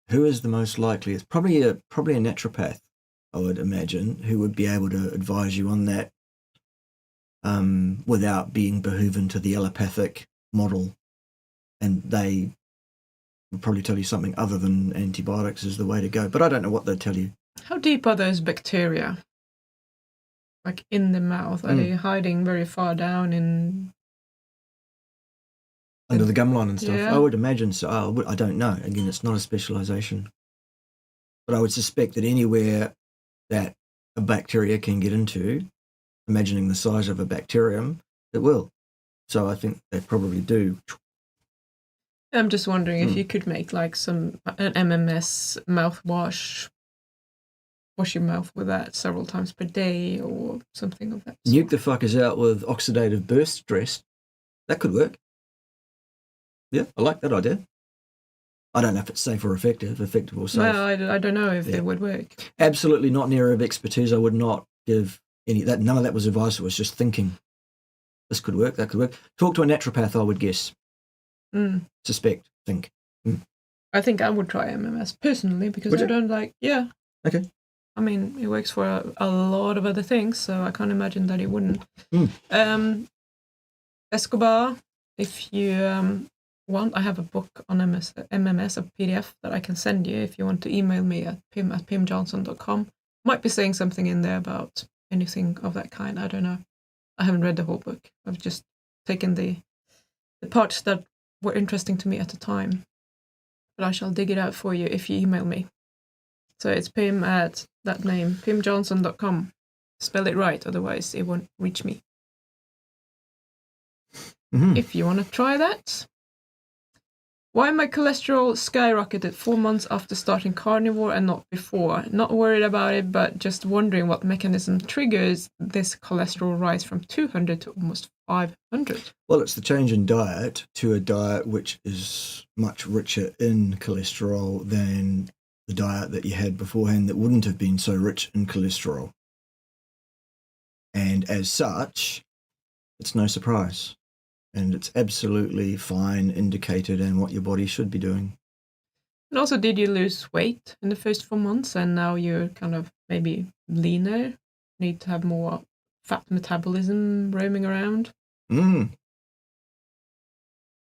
S2: who is the most likely. It's probably a naturopath, I would imagine, who would be able to advise you on that without being behooven to the allopathic model. And they will probably tell you something other than antibiotics is the way to go. But I don't know what they'll tell you.
S1: How deep are those bacteria? Like in the mouth? Are they hiding very far down in...
S2: Under the gum line and stuff?
S1: Yeah.
S2: I would imagine so. I don't know. Again, it's not a specialisation. But I would suspect that anywhere that a bacteria can get into, imagining the size of a bacterium, it will. So I think they probably do.
S1: I'm just wondering if you could make like an MMS mouthwash, wash your mouth with that several times per day or something of that sort.
S2: Nuke the fuckers out with oxidative burst stress. That could work. Yeah, I like that idea. I don't know if it's safe or effective or safe.
S1: Well, I don't know if it would work.
S2: Absolutely not an area of expertise. I would not give any that. None of that was advice. It was just thinking. This could work. That could work. Talk to a naturopath, I would guess. Suspect. Think.
S1: I think I would try MMS personally because I don't like. Yeah.
S2: Okay.
S1: I mean, it works for a lot of other things, so I can't imagine that it wouldn't. Escobar, if you want, I have a book on MMS, a PDF that I can send you if you want to email me at pim@pimjohnson.com. Might be saying something in there about anything of that kind. I don't know. I haven't read the whole book. I've just taken the parts that were interesting to me at the time. But I shall dig it out for you if you email me. So it's Pim at that name, pimjohnson.com. Spell it right, otherwise it won't reach me. If you want to try that. Why my cholesterol skyrocketed 4 months after starting carnivore and not before? Not worried about it, but just wondering what mechanism triggers this cholesterol rise from 200 to almost 500.
S2: Well, it's the change in diet to a diet which is much richer in cholesterol than the diet that you had beforehand that wouldn't have been so rich in cholesterol. And as such, it's no surprise. And it's absolutely fine, indicated, and what your body should be doing.
S1: And also, did you lose weight in the first 4 months and now you're kind of maybe leaner? Need to have more fat metabolism roaming around?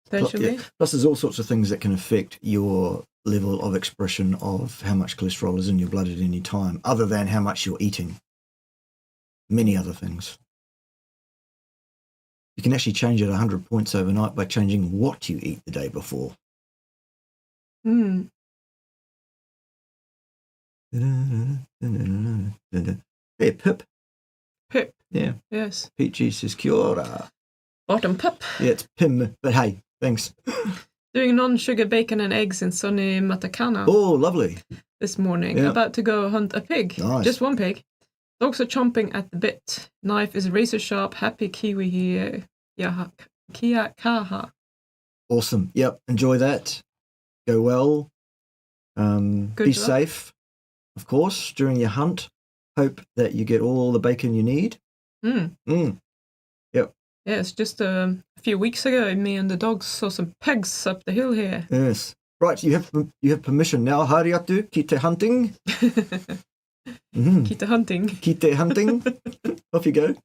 S1: Potentially.
S2: Plus, there's all sorts of things that can affect your level of expression of how much cholesterol is in your blood at any time, other than how much you're eating. Many other things. You can actually change it 100 points overnight by changing what you eat the day before. Hey, Pip.
S1: Pip.
S2: Yeah.
S1: Yes.
S2: Peachy says, kia ora.
S1: Bottom Pip.
S2: Yeah, it's Pim, but hey, thanks.
S1: Doing non-sugar bacon and eggs in sunny Matakana.
S2: Oh, lovely.
S1: This morning. Yeah. About to go hunt a pig.
S2: Nice.
S1: Just one pig. Dogs are chomping at the bit. Knife is razor sharp. Happy Kiwi here. Kia kaha.
S2: Awesome. Yep. Enjoy that. Go well. Be safe, of course, during your hunt. Hope that you get all the bacon you need. Yep.
S1: Yeah, it's just a few weeks ago, me and the dogs saw some pigs up the hill here.
S2: Yes. Right. You have permission now. Hariatu, ki te hunting.
S1: Ki te hunting.
S2: Ki te hunting. Off you go.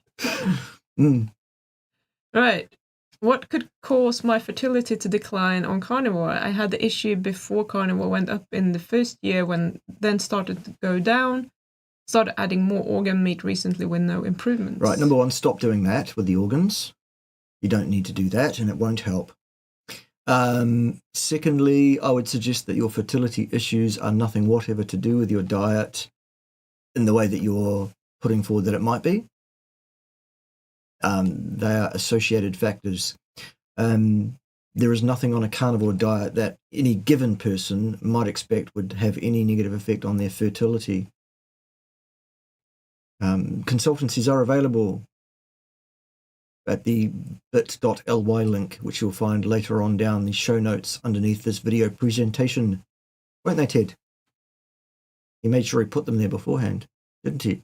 S1: Right. What could cause my fertility to decline on carnivore? I had the issue before carnivore went up in the first year, then started to go down. Started adding more organ meat recently with no improvements.
S2: Right. Number one, stop doing that with the organs. You don't need to do that and it won't help. Secondly, I would suggest that your fertility issues are nothing whatever to do with your diet in the way that you're putting forward that it might be. They are associated factors. There is nothing on a carnivore diet that any given person might expect would have any negative effect on their fertility. Consultancies are available at the bit.ly link, which you'll find later on down the show notes underneath this video presentation. Won't they, Ted? He made sure he put them there beforehand, didn't he?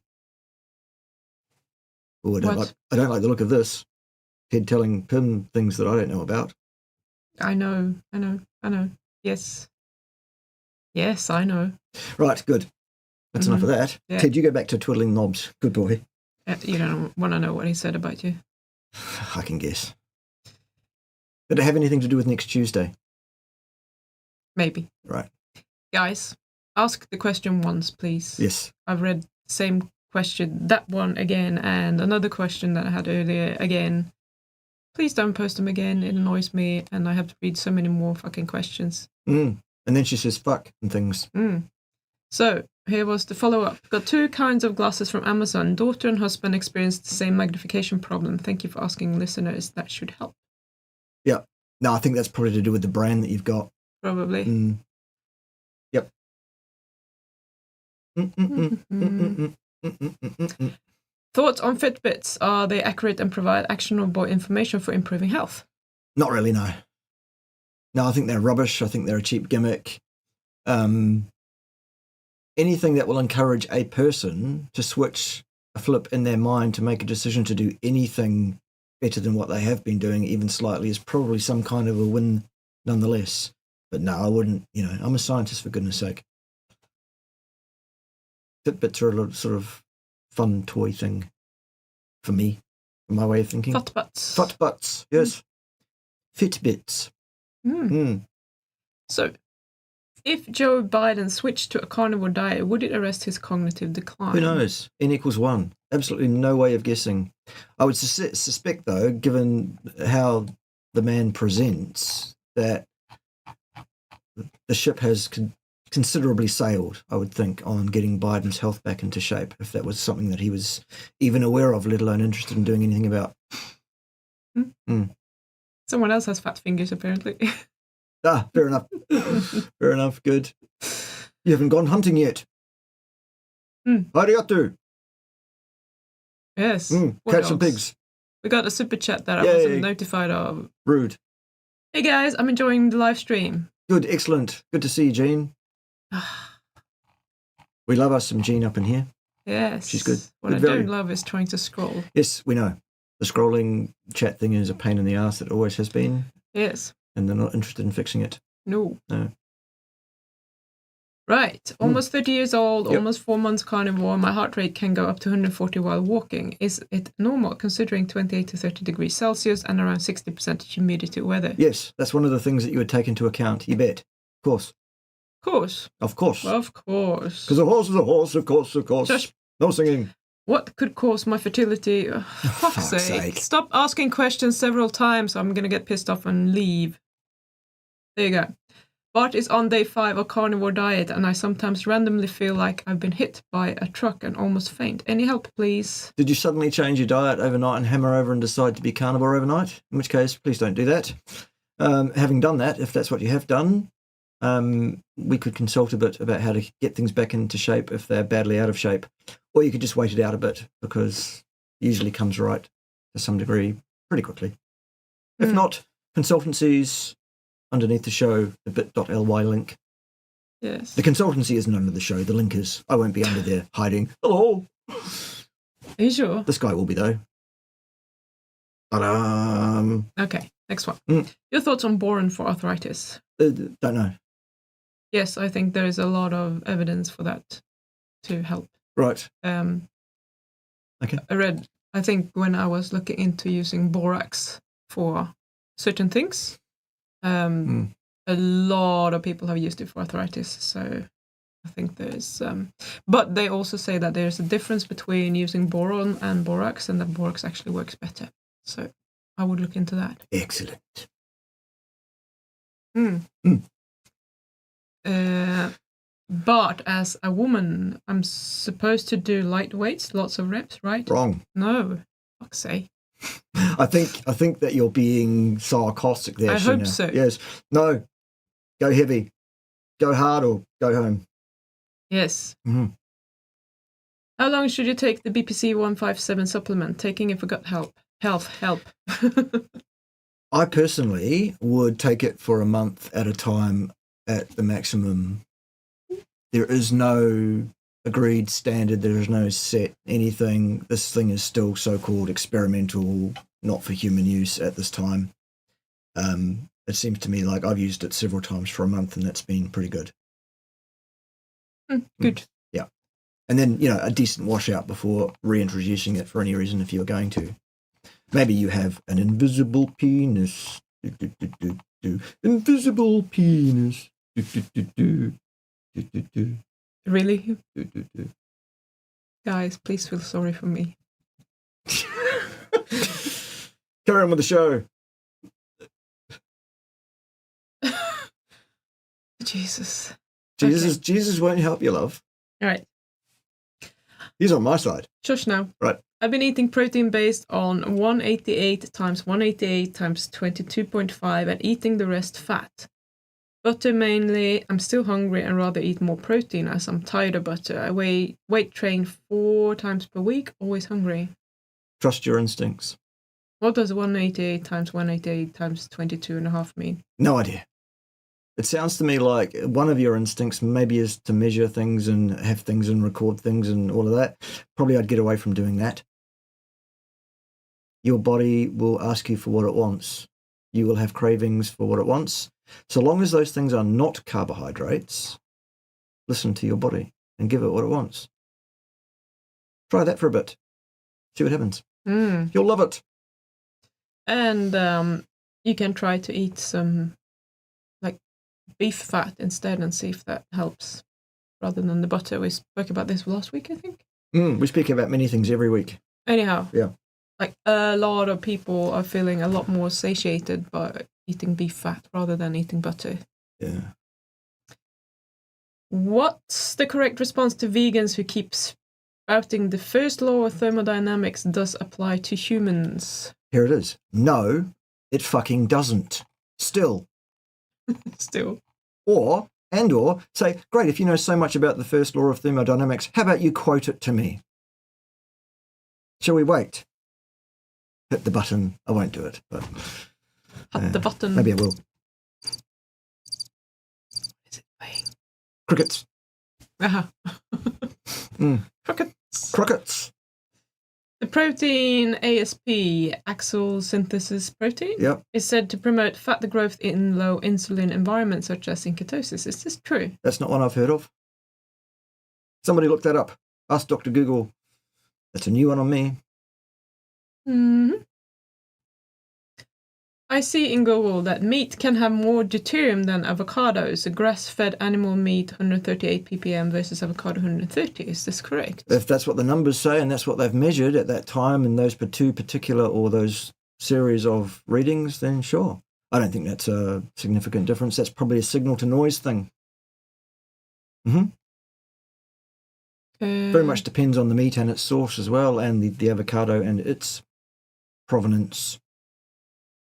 S2: Oh, I don't like the look of this. Ted telling Pim things that I don't know about.
S1: I know. Yes, I know.
S2: Right, good. That's enough of that. Yeah. Ted, you go back to twiddling knobs. Good boy.
S1: You don't want to know what he said about you?
S2: I can guess. Did it have anything to do with next Tuesday?
S1: Maybe.
S2: Right.
S1: Guys, ask the question once, please.
S2: Yes.
S1: I've read the same question, that one again, and another question that I had earlier again. Please don't post them again. It annoys me, and I have to read so many more fucking questions.
S2: And then she says fuck and things.
S1: So, here was the follow-up. Got 2 kinds of glasses from Amazon. Daughter and husband experienced the same magnification problem. Thank you for asking, listeners. That should help.
S2: Yeah. No, I think that's probably to do with the brand that you've got.
S1: Probably.
S2: Yep.
S1: Thoughts on Fitbits? Are they accurate and provide actionable information for improving health?
S2: Not really, no. No, I think they're rubbish. I think they're a cheap gimmick. Anything that will encourage a person to switch a flip in their mind to make a decision to do anything better than what they have been doing, even slightly, is probably some kind of a win nonetheless. But no, I wouldn't, I'm a scientist, for goodness sake. Fitbits are a sort of fun toy thing for me, for my way of thinking. Fitbits, yes. Fitbits.
S1: So, if Joe Biden switched to a carnivore diet, would it arrest his cognitive decline?
S2: Who knows? N equals 1. Absolutely no way of guessing. I would suspect, though, given how the man presents, that the ship has considerably sailed, I would think, on getting Biden's health back into shape, if that was something that he was even aware of, let alone interested in doing anything about.
S1: Someone else has fat fingers, apparently.
S2: Fair enough. Fair enough, good. You haven't gone hunting yet. Arigato.
S1: Yes.
S2: Catch some pigs.
S1: We got a super chat that I wasn't notified of.
S2: Rude.
S1: Hey guys, I'm enjoying the live stream.
S2: Good, excellent. Good to see you, Jean. We love us some Jean up in here.
S1: Yes.
S2: She's good.
S1: What I don't love is trying to scroll.
S2: Yes, we know. The scrolling chat thing is a pain in the ass. It always has been.
S1: Yes.
S2: And they're not interested in fixing it.
S1: No.
S2: No.
S1: Right. Almost 30 years old, almost 4 months carnivore. My heart rate can go up to 140 while walking. Is it normal considering 28 to 30 degrees Celsius and around 60% humidity weather?
S2: Yes, that's one of the things that you would take into account. You bet. Of course.
S1: Of course.
S2: Of course.
S1: Of course.
S2: Because a horse is a horse, of course, of course.
S1: Josh,
S2: no singing.
S1: What could cause my fertility? Fuck's sake. Stop asking questions several times. I'm going to get pissed off and leave. There you go. Bart is on day 5 of carnivore diet, and I sometimes randomly feel like I've been hit by a truck and almost faint. Any help, please? Did
S2: you suddenly change your diet overnight and hammer over and decide to be carnivore overnight? In which case, please don't do that. Having done that, if that's what you have done, we could consult a bit about how to get things back into shape if they're badly out of shape. Or you could just wait it out a bit, because it usually comes right to some degree pretty quickly. If not, consultancies underneath the show, the bit.ly link.
S1: Yes.
S2: The consultancy isn't under the show, the link is. I won't be under there hiding. Hello.
S1: Are you sure?
S2: This guy will be, though.
S1: Okay, next one. Your thoughts on boron for arthritis?
S2: Don't know.
S1: Yes, I think there is a lot of evidence for that to help.
S2: Right.
S1: Okay. I think when I was looking into using borax for certain things, a lot of people have used it for arthritis. So I think there's, but they also say that there's a difference between using boron and borax, and that borax actually works better. So I would look into that.
S2: Excellent.
S1: But as a woman, I'm supposed to do light weights, lots of reps, right?
S2: Wrong.
S1: No, fuck's sake.
S2: I think that you're being sarcastic there.
S1: I hope so.
S2: Yes. No. Go heavy. Go hard or go home.
S1: Yes. How long should you take the BPC 157 supplement? Taking it for gut help.
S2: I personally would take it for a month at a time at the maximum. There is no agreed standard. There is no set anything. This thing is still so-called experimental, not for human use at this time. It seems to me like I've used it several times for a month, and that's been pretty good.
S1: Good.
S2: Yeah. And then, a decent washout before reintroducing it for any reason if you were going to. Maybe you have an invisible penis. Invisible penis.
S1: Really? Guys, please feel sorry for me.
S2: Carry on with the show.
S1: Jesus.
S2: Jesus won't help you, love.
S1: All right.
S2: He's on my side.
S1: Shush now.
S2: Right.
S1: I've been eating protein based on 188 times 188 times 22.5 and eating the rest fat. Butter mainly. I'm still hungry and rather eat more protein as I'm tired of butter. I weight train 4 times per week, always hungry.
S2: Trust your instincts.
S1: What does 188 times 188 times 22.5 mean?
S2: No idea. It sounds to me like one of your instincts maybe is to measure things and have things and record things and all of that. Probably I'd get away from doing that. Your body will ask you for what it wants. You will have cravings for what it wants. So long as those things are not carbohydrates, listen to your body and give it what it wants. Try that for a bit. See what happens. You'll love it.
S1: And you can try to eat some like beef fat instead and see if that helps rather than the butter. We spoke about this last week, I think.
S2: We speak about many things every week.
S1: Anyhow.
S2: Yeah.
S1: Like a lot of people are feeling a lot more satiated by eating beef fat rather than eating butter.
S2: Yeah.
S1: What's the correct response to vegans who keep spouting the first law of thermodynamics does apply to humans?
S2: Here it is. No, it fucking doesn't. Still. Or say, great, if you know so much about the first law of thermodynamics, how about you quote it to me? Shall we wait? Hit the button. I won't do it, but
S1: hit the button.
S2: Maybe I will.
S1: Is it playing?
S2: Crickets. Crickets.
S1: The protein ASP, axial synthesis protein, is said to promote fat growth in low insulin environments such as in ketosis. Is this true?
S2: That's not one I've heard of. Somebody look that up. Ask Dr. Google. That's a new one on me.
S1: I see in Google that meat can have more deuterium than avocados. A grass-fed animal meat, 138 ppm versus avocado, 130. Is this correct?
S2: If that's what the numbers say and that's what they've measured at that time in those two particular or those series of readings, then sure. I don't think that's a significant difference. That's probably a signal to noise thing. Very much depends on the meat and its source as well, and the avocado and its provenance.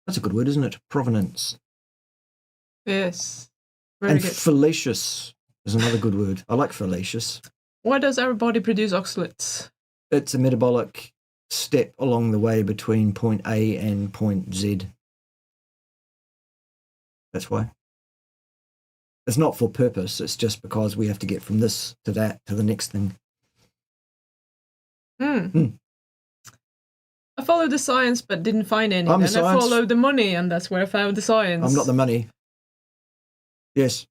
S2: That's a good word, isn't it? Provenance.
S1: Yes.
S2: Very good. Fallacious is another good word. I like fallacious.
S1: Why does our body produce oxalates?
S2: It's a metabolic step along the way between point A and point Z. That's why. It's not for purpose. It's just because we have to get from this to that to the next thing.
S1: I followed the science but didn't find any. And I followed the money and that's where I found the science.
S2: I'm not the money. Yes.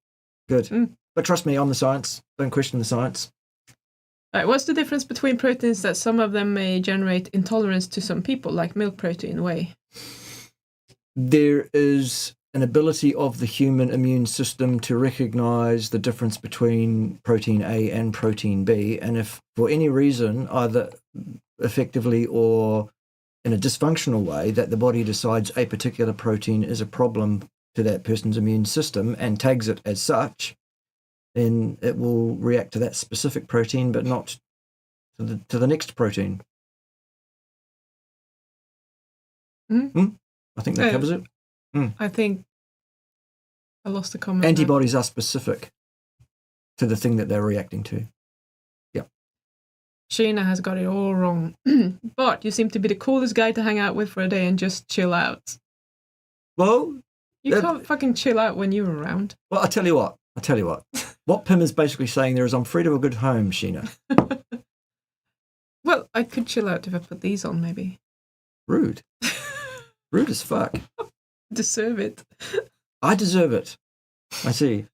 S2: Good. But trust me, I'm the science. Don't question the science.
S1: Right, what's the difference between proteins that some of them may generate intolerance to some people, like milk protein whey?
S2: There is an ability of the human immune system to recognize the difference between protein A and protein B. And if for any reason, either effectively or in a dysfunctional way, that the body decides a particular protein is a problem to that person's immune system and tags it as such, then it will react to that specific protein, but not to the next protein. I think that covers it.
S1: I think I lost the comment.
S2: Antibodies are specific to the thing that they're reacting to. Yeah.
S1: Sheena has got it all wrong. But you seem to be the coolest guy to hang out with for a day and just chill out.
S2: Well,
S1: you can't fucking chill out when you're around.
S2: Well, I'll tell you what. What Pim is basically saying there is, I'm free to a good home, Sheena.
S1: Well, I could chill out if I put these on, maybe.
S2: Rude. Rude as fuck.
S1: Deserve it.
S2: I deserve it. I see.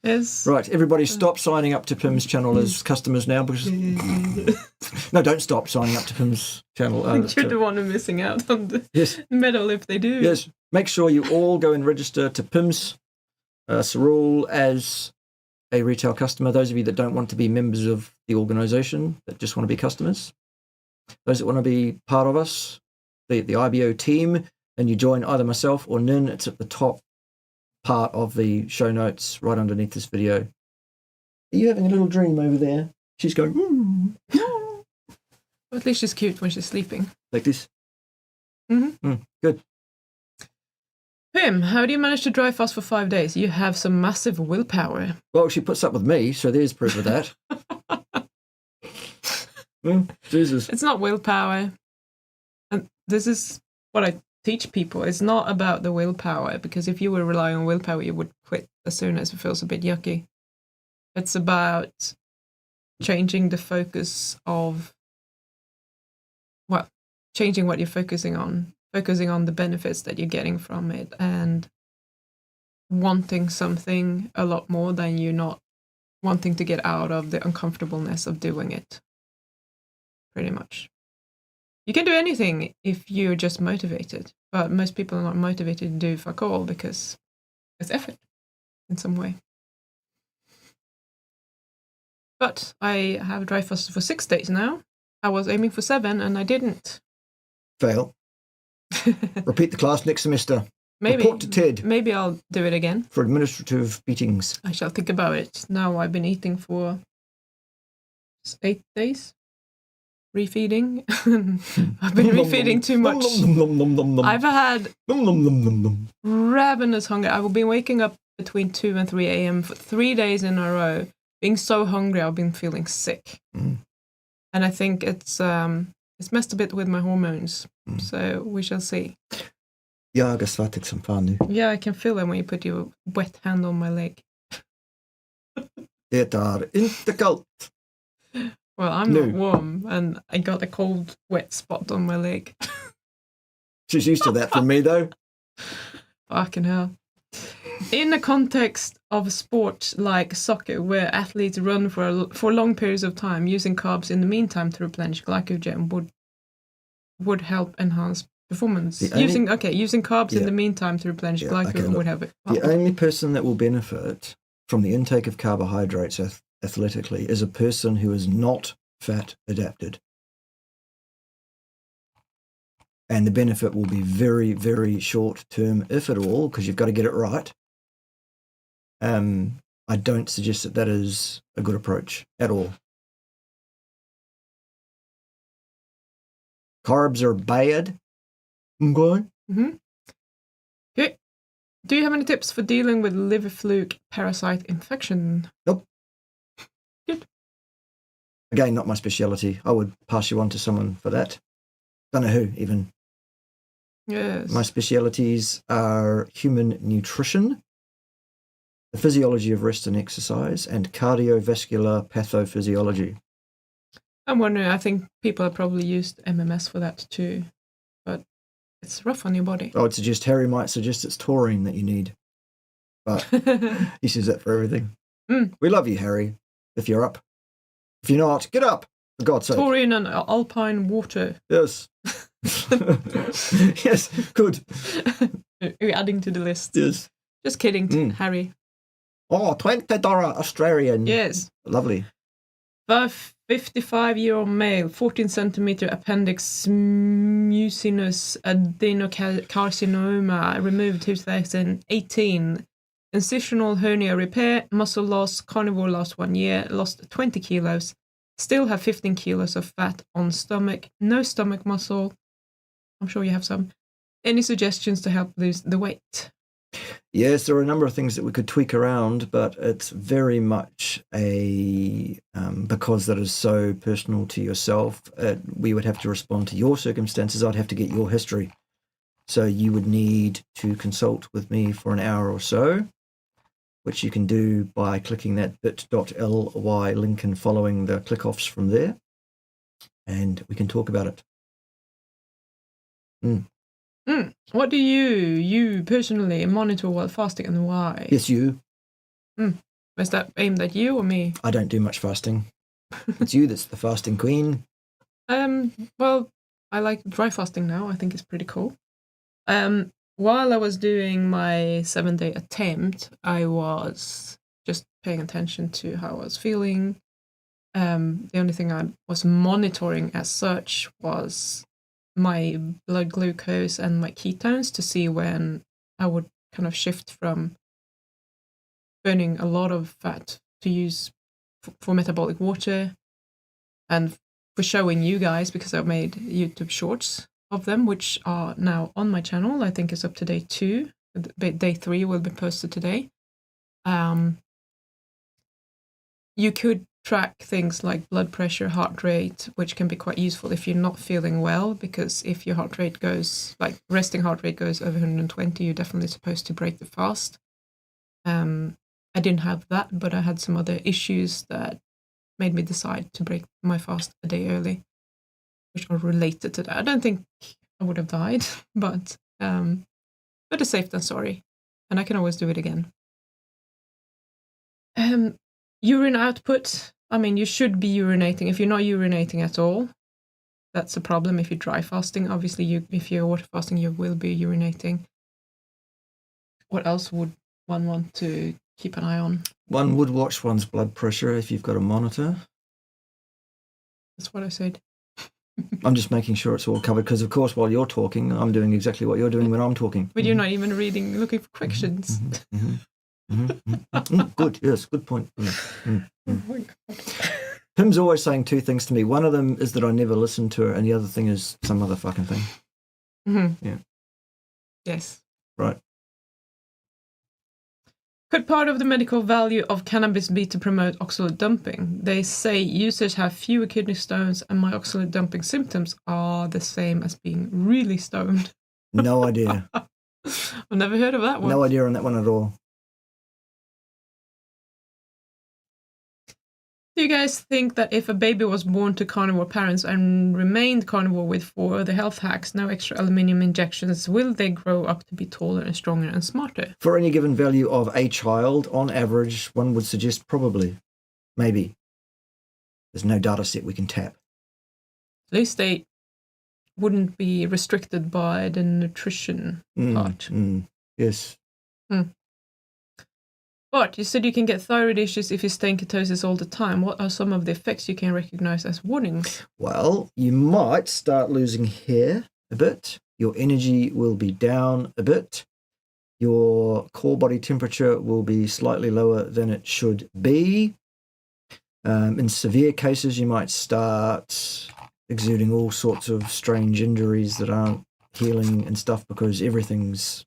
S1: Yes.
S2: Right, everybody stop signing up to Pim's channel as customers now. Because no, don't stop signing up to Pim's channel.
S1: You're the one who's missing out on the medal if they do.
S2: Yes. Make sure you all go and register to Pim's Cerule as a retail customer. Those of you that don't want to be members of the organisation, that just want to be customers. Those that want to be part of us, the IBO team, and you join either myself or Nin, it's at the top part of the show notes right underneath this video. Are you having a little dream over there? She's going,
S1: Well, at least she's cute when she's sleeping.
S2: Like this? Good.
S1: Pim, how do you manage to dry fast for 5 days? You have some massive willpower.
S2: Well, she puts up with me, so there's proof of that. Jesus.
S1: It's not willpower. And this is what I teach people. It's not about the willpower, because if you were relying on willpower, you would quit as soon as it feels a bit yucky. It's about changing the focus of, well, changing what you're focusing on the benefits that you're getting from it, and wanting something a lot more than you not wanting to get out of the uncomfortableness of doing it. Pretty much. You can do anything if you're just motivated, but most people are not motivated to do fuck all because it's effort in some way. But I have dry fasted for 6 days now. I was aiming for 7 and I didn't.
S2: Fail. Repeat the class next semester.
S1: Maybe.
S2: Report to Ted.
S1: Maybe I'll do it again.
S2: For administrative beatings.
S1: I shall think about it. Now I've been eating for 8 days. Refeeding. I've been refeeding too much. I've had ravenous hunger. I've been waking up between 2 and 3 a.m. for 3 days in a row. Being so hungry, I've been feeling sick. And I think it's messed a bit with my hormones. So we shall see.
S2: Jag har svettig som fan nu.
S1: Yeah, I can feel it when you put your wet hand on my leg.
S2: Det är inte kallt.
S1: Well, I'm not warm, and I got a cold, wet spot on my leg.
S2: She's used to that from me, though.
S1: Fucking hell. In a context of sport like soccer, where athletes run for long periods of time, using carbs in the meantime to replenish glycogen would help enhance performance. Using carbs in the meantime to replenish glycogen would help it.
S2: The only person that will benefit from the intake of carbohydrates athletically is a person who is not fat adapted. And the benefit will be very, very short term, if at all, because you've got to get it right. I don't suggest that is a good approach at all. Carbs are bad. Okay.
S1: Okay. Do you have any tips for dealing with liver fluke parasite infection?
S2: Nope.
S1: Good.
S2: Again, not my speciality. I would pass you on to someone for that. Don't know who, even.
S1: Yes.
S2: My specialities are human nutrition, the physiology of rest and exercise, and cardiovascular pathophysiology.
S1: I'm wondering, I think people have probably used MMS for that too, but it's rough on your body.
S2: I would suggest Harry might suggest it's taurine that you need, but he says that for everything. We love you, Harry, if you're up. If you're not, get up, for God's sake.
S1: Taurine and alpine water.
S2: Yes. Yes, good.
S1: You're adding to the list.
S2: Yes.
S1: Just kidding, Harry.
S2: Oh, $20 Australian.
S1: Yes.
S2: Lovely.
S1: 55-year-old male, 14 centimeter appendix mucinous adenocarcinoma, removed 2018. Incisional hernia repair, muscle loss, carnivore last 1 year, lost 20 kilos. Still have 15 kilos of fat on stomach, no stomach muscle. I'm sure you have some. Any suggestions to help lose the weight?
S2: Yes, there are a number of things that we could tweak around, but it's very much because that is so personal to yourself. We would have to respond to your circumstances. I'd have to get your history. So you would need to consult with me for an hour or so, which you can do by clicking that bit.ly link and following the click-offs from there, and we can talk about it.
S1: What do you personally monitor while fasting, and why?
S2: Yes, you.
S1: Is that aimed at you or me?
S2: I don't do much fasting. It's you that's the fasting queen.
S1: Well, I like dry fasting now. I think it's pretty cool. While I was doing my 7-day attempt, I was just paying attention to how I was feeling. The only thing I was monitoring as such was my blood glucose and my ketones to see when I would kind of shift from burning a lot of fat to use for metabolic water, and for showing you guys, because I made YouTube shorts of them, which are now on my channel. I think it's up to day 2. Day 3 will be posted today. You could track things like blood pressure, heart rate, which can be quite useful if you're not feeling well, because if your heart rate goes, like resting heart rate goes over 120, you're definitely supposed to break the fast. I didn't have that, but I had some other issues that made me decide to break my fast a day early, which are related to that. I don't think I would have died, but better safe than sorry, and I can always do it again. Urine output. I mean, you should be urinating. If you're not urinating at all, that's a problem. If you're dry fasting, obviously, if you're water fasting, you will be urinating. What else would one want to keep an eye on?
S2: One would watch one's blood pressure if you've got a monitor.
S1: That's what I said.
S2: I'm just making sure it's all covered because, of course, while you're talking, I'm doing exactly what you're doing when I'm talking.
S1: But you're not even looking for questions.
S2: Good, yes, good point.
S1: Oh my God.
S2: Pim's always saying two things to me. One of them is that I never listen to her, and the other thing is some other fucking thing. Yeah.
S1: Yes.
S2: Right.
S1: Could part of the medical value of cannabis be to promote oxalate dumping? They say users have fewer kidney stones, and my oxalate dumping symptoms are the same as being really stoned.
S2: No idea.
S1: I've never heard of that one.
S2: No idea on that one at all.
S1: Do you guys think that if a baby was born to carnivore parents and remained carnivore with 4 other health hacks, no extra aluminium injections, will they grow up to be taller and stronger and smarter?
S2: For any given value of a child, on average, one would suggest probably, maybe. There's no data set we can tap.
S1: At least they wouldn't be restricted by the nutrition part.
S2: Yes.
S1: But you said you can get thyroid issues if you stay in ketosis all the time. What are some of the effects you can recognize as warnings?
S2: Well, you might start losing hair a bit. Your energy will be down a bit. Your core body temperature will be slightly lower than it should be. In severe cases, you might start exuding all sorts of strange injuries that aren't healing and stuff because everything's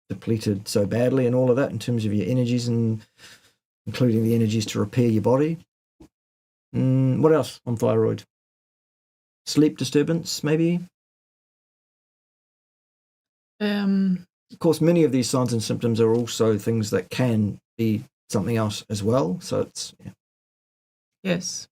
S2: depleted so badly and all of that in terms of your energies, and including the energies to repair your body. What else on thyroid? Sleep disturbance, maybe? Of course, many of these signs and symptoms are also things that can be something else as well. So it's... Yeah.
S1: Yes.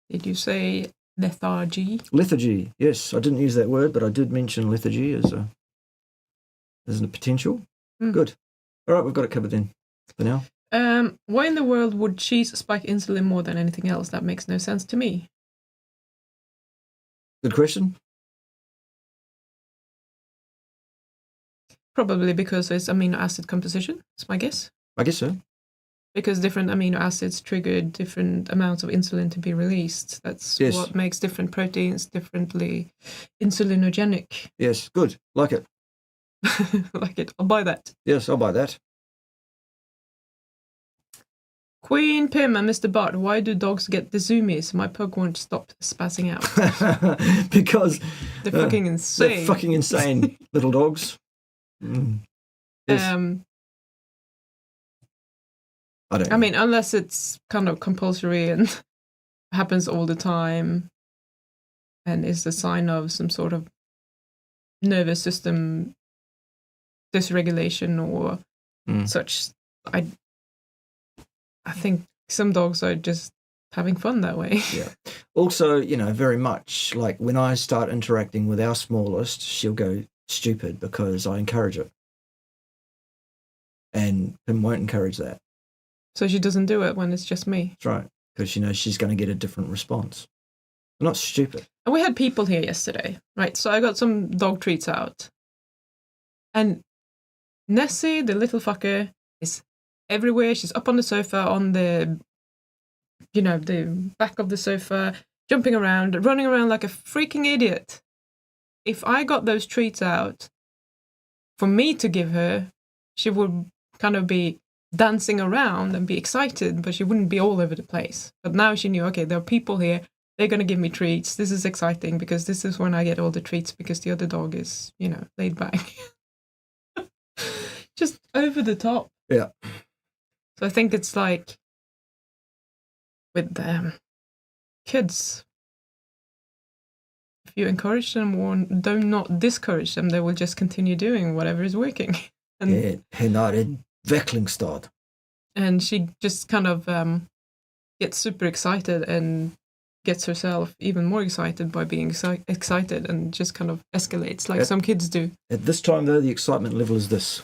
S1: Did you say lethargy?
S2: Lethargy, yes. I didn't use that word, but I did mention lethargy as a potential. Good. All right, we've got it covered then for now.
S1: Why in the world would cheese spike insulin more than anything else? That makes no sense to me.
S2: Good question.
S1: Probably because it's amino acid composition, that's my guess.
S2: I guess so.
S1: Because different amino acids trigger different amounts of insulin to be released. That's what makes different proteins differently insulinogenic.
S2: Yes, good. Like it.
S1: Like it. I'll buy that.
S2: Yes, I'll buy that.
S1: Queen Pim and Mr. Bart, why do dogs get the zoomies? My pug won't stop spazzing out.
S2: Because
S1: they're fucking insane.
S2: They're fucking insane, little dogs. Yes. I
S1: mean, unless it's kind of compulsory and happens all the time and is a sign of some sort of nervous system dysregulation or such. I think some dogs are just having fun that way.
S2: Yeah. Also, very much like when I start interacting with our smallest, she'll go stupid because I encourage it. And Pim won't encourage that.
S1: So she doesn't do it when it's just me.
S2: That's right, because she knows she's going to get a different response. I'm not stupid.
S1: And we had people here yesterday, right? So I got some dog treats out. And Nessie, the little fucker, is everywhere. She's up on the sofa, on the back of the sofa, jumping around, running around like a freaking idiot. If I got those treats out for me to give her, she would kind of be dancing around and be excited, but she wouldn't be all over the place. But now she knew, okay, there are people here. They're going to give me treats. This is exciting because this is when I get all the treats because the other dog is, laid back. Just over the top.
S2: Yeah.
S1: So I think it's like with kids. If you encourage them or do not discourage them, they will just continue doing whatever is working. And and she just kind of gets super excited and gets herself even more excited by being excited and just kind of escalates like some kids do.
S2: At this time, though, the excitement level is this.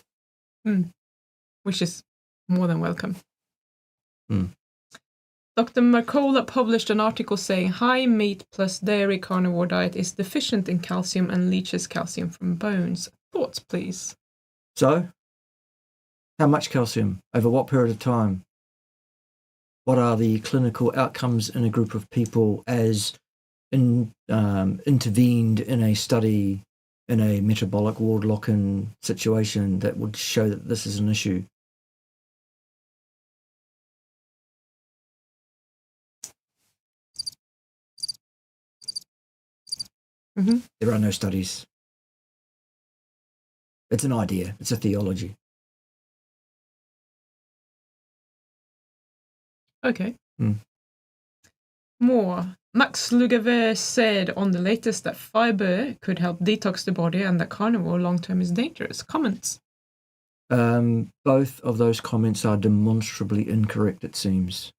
S1: Which is more than welcome.
S2: Mm.
S1: Dr. Mercola published an article saying high meat plus dairy carnivore diet is deficient in calcium and leaches calcium from bones. Thoughts, please?
S2: So, how much calcium? Over what period of time? What are the clinical outcomes in a group of people as intervened in a study in a metabolic ward lock-in situation that would show that this is an issue?
S1: Mm-hmm.
S2: There are no studies. It's an idea. It's a theology.
S1: Okay. More. Max Lugavere said on the latest that fiber could help detox the body and that carnivore long-term is dangerous. Comments?
S2: Both of those comments are demonstrably incorrect, it seems.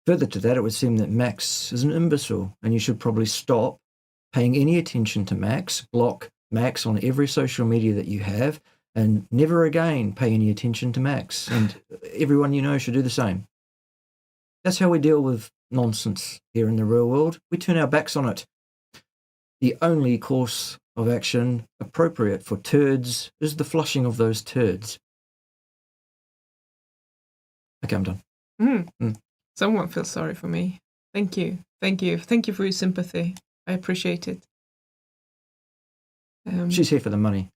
S2: Further to that, it would seem that Max is an imbecile, and you should probably stop paying any attention to Max, block Max on every social media that you have, and never again pay any attention to Max. And everyone you know should do the same. That's how we deal with nonsense here in the real world. We turn our backs on it. The only course of action appropriate for turds is the flushing of those turds. Okay, I'm done.
S1: Someone feels sorry for me. Thank you. Thank you. Thank you for your sympathy. I appreciate it.
S2: She's here for the money.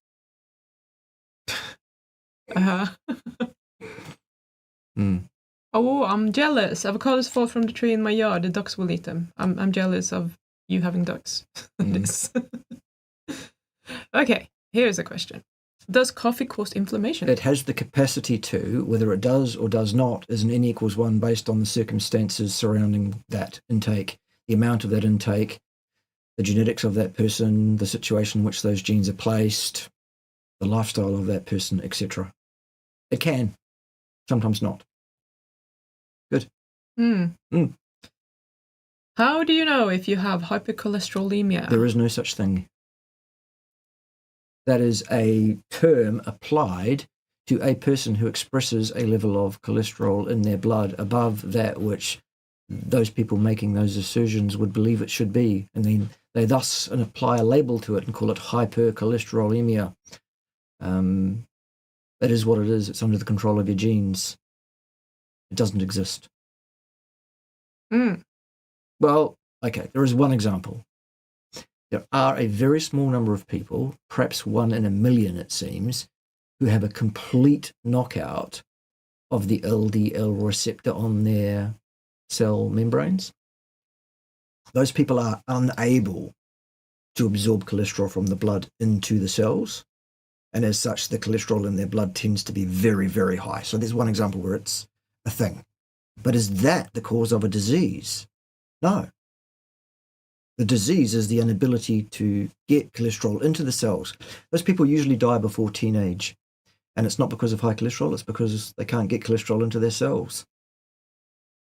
S1: Oh, I'm jealous. Avocados fall from the tree in my yard. The ducks will eat them. I'm jealous of you having ducks. Okay, here's a question. Does coffee cause inflammation?
S2: It has the capacity to. Whether it does or does not is an n equals 1 based on the circumstances surrounding that intake, the amount of that intake, the genetics of that person, the situation in which those genes are placed, the lifestyle of that person, etc. It can, sometimes not. Good.
S1: How do you know if you have hypercholesterolemia?
S2: There is no such thing. That is a term applied to a person who expresses a level of cholesterol in their blood above that which those people making those assertions would believe it should be. And then they thus apply a label to it and call it hypercholesterolemia. That is what it is. It's under the control of your genes. It doesn't exist. Well, okay, there is one example. There are a very small number of people, perhaps 1 in a million it seems, who have a complete knockout of the LDL receptor on their cell membranes. Those people are unable to absorb cholesterol from the blood into the cells, and as such, the cholesterol in their blood tends to be very, very high. So there's one example where it's a thing. But is that the cause of a disease? No. The disease is the inability to get cholesterol into the cells. Those people usually die before teenage, and it's not because of high cholesterol, it's because they can't get cholesterol into their cells.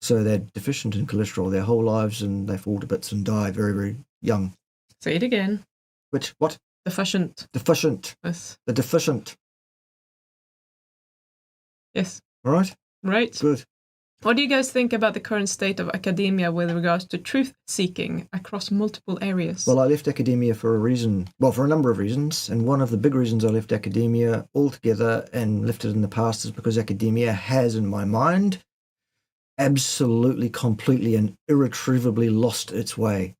S2: So they're deficient in cholesterol their whole lives, and they fall to bits and die very, very young.
S1: Say it again.
S2: Which, what?
S1: Deficient.
S2: Deficient.
S1: Yes.
S2: The deficient.
S1: Yes.
S2: All right?
S1: Right.
S2: Good.
S1: What do you guys think about the current state of academia with regards to truth-seeking across multiple areas?
S2: Well, I left academia for a reason. Well, for a number of reasons. And one of the big reasons I left academia altogether and left it in the past is because academia has, in my mind, absolutely, completely and irretrievably lost its way.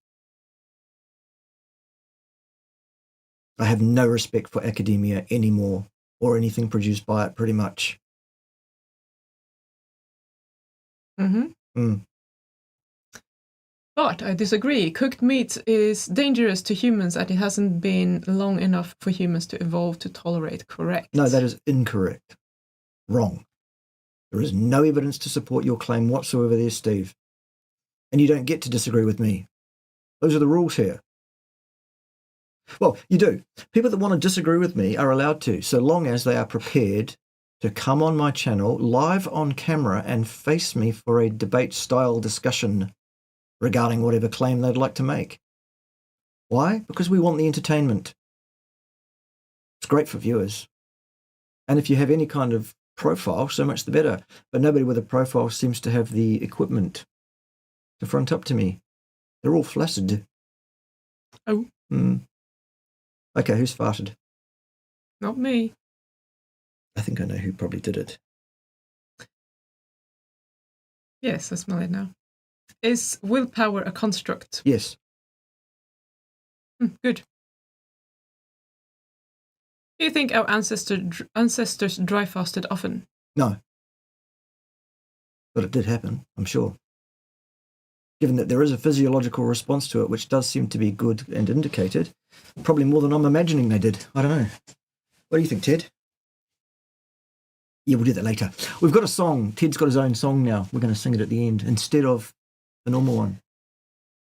S2: I have no respect for academia anymore, or anything produced by it, pretty much.
S1: But I disagree. Cooked meat is dangerous to humans and it hasn't been long enough for humans to evolve to tolerate. Correct?
S2: No, that is incorrect. Wrong. There is no evidence to support your claim whatsoever there, Steve. And you don't get to disagree with me. Those are the rules here. Well, you do. People that want to disagree with me are allowed to, so long as they are prepared to come on my channel live on camera and face me for a debate-style discussion regarding whatever claim they'd like to make. Why? Because we want the entertainment. It's great for viewers. And if you have any kind of profile, so much the better. But nobody with a profile seems to have the equipment to front up to me. They're all flaccid.
S1: Oh.
S2: Okay, who's farted?
S1: Not me.
S2: I think I know who probably did it.
S1: Yes, I smell it now. Is willpower a construct?
S2: Yes.
S1: Good. Do you think our ancestors dry fasted often?
S2: No. But it did happen, I'm sure. Given that there is a physiological response to it, which does seem to be good and indicated, probably more than I'm imagining they did. I don't know. What do you think, Ted? Yeah, we'll do that later. We've got a song. Ted's got his own song now. We're going to sing it at the end instead of the normal one.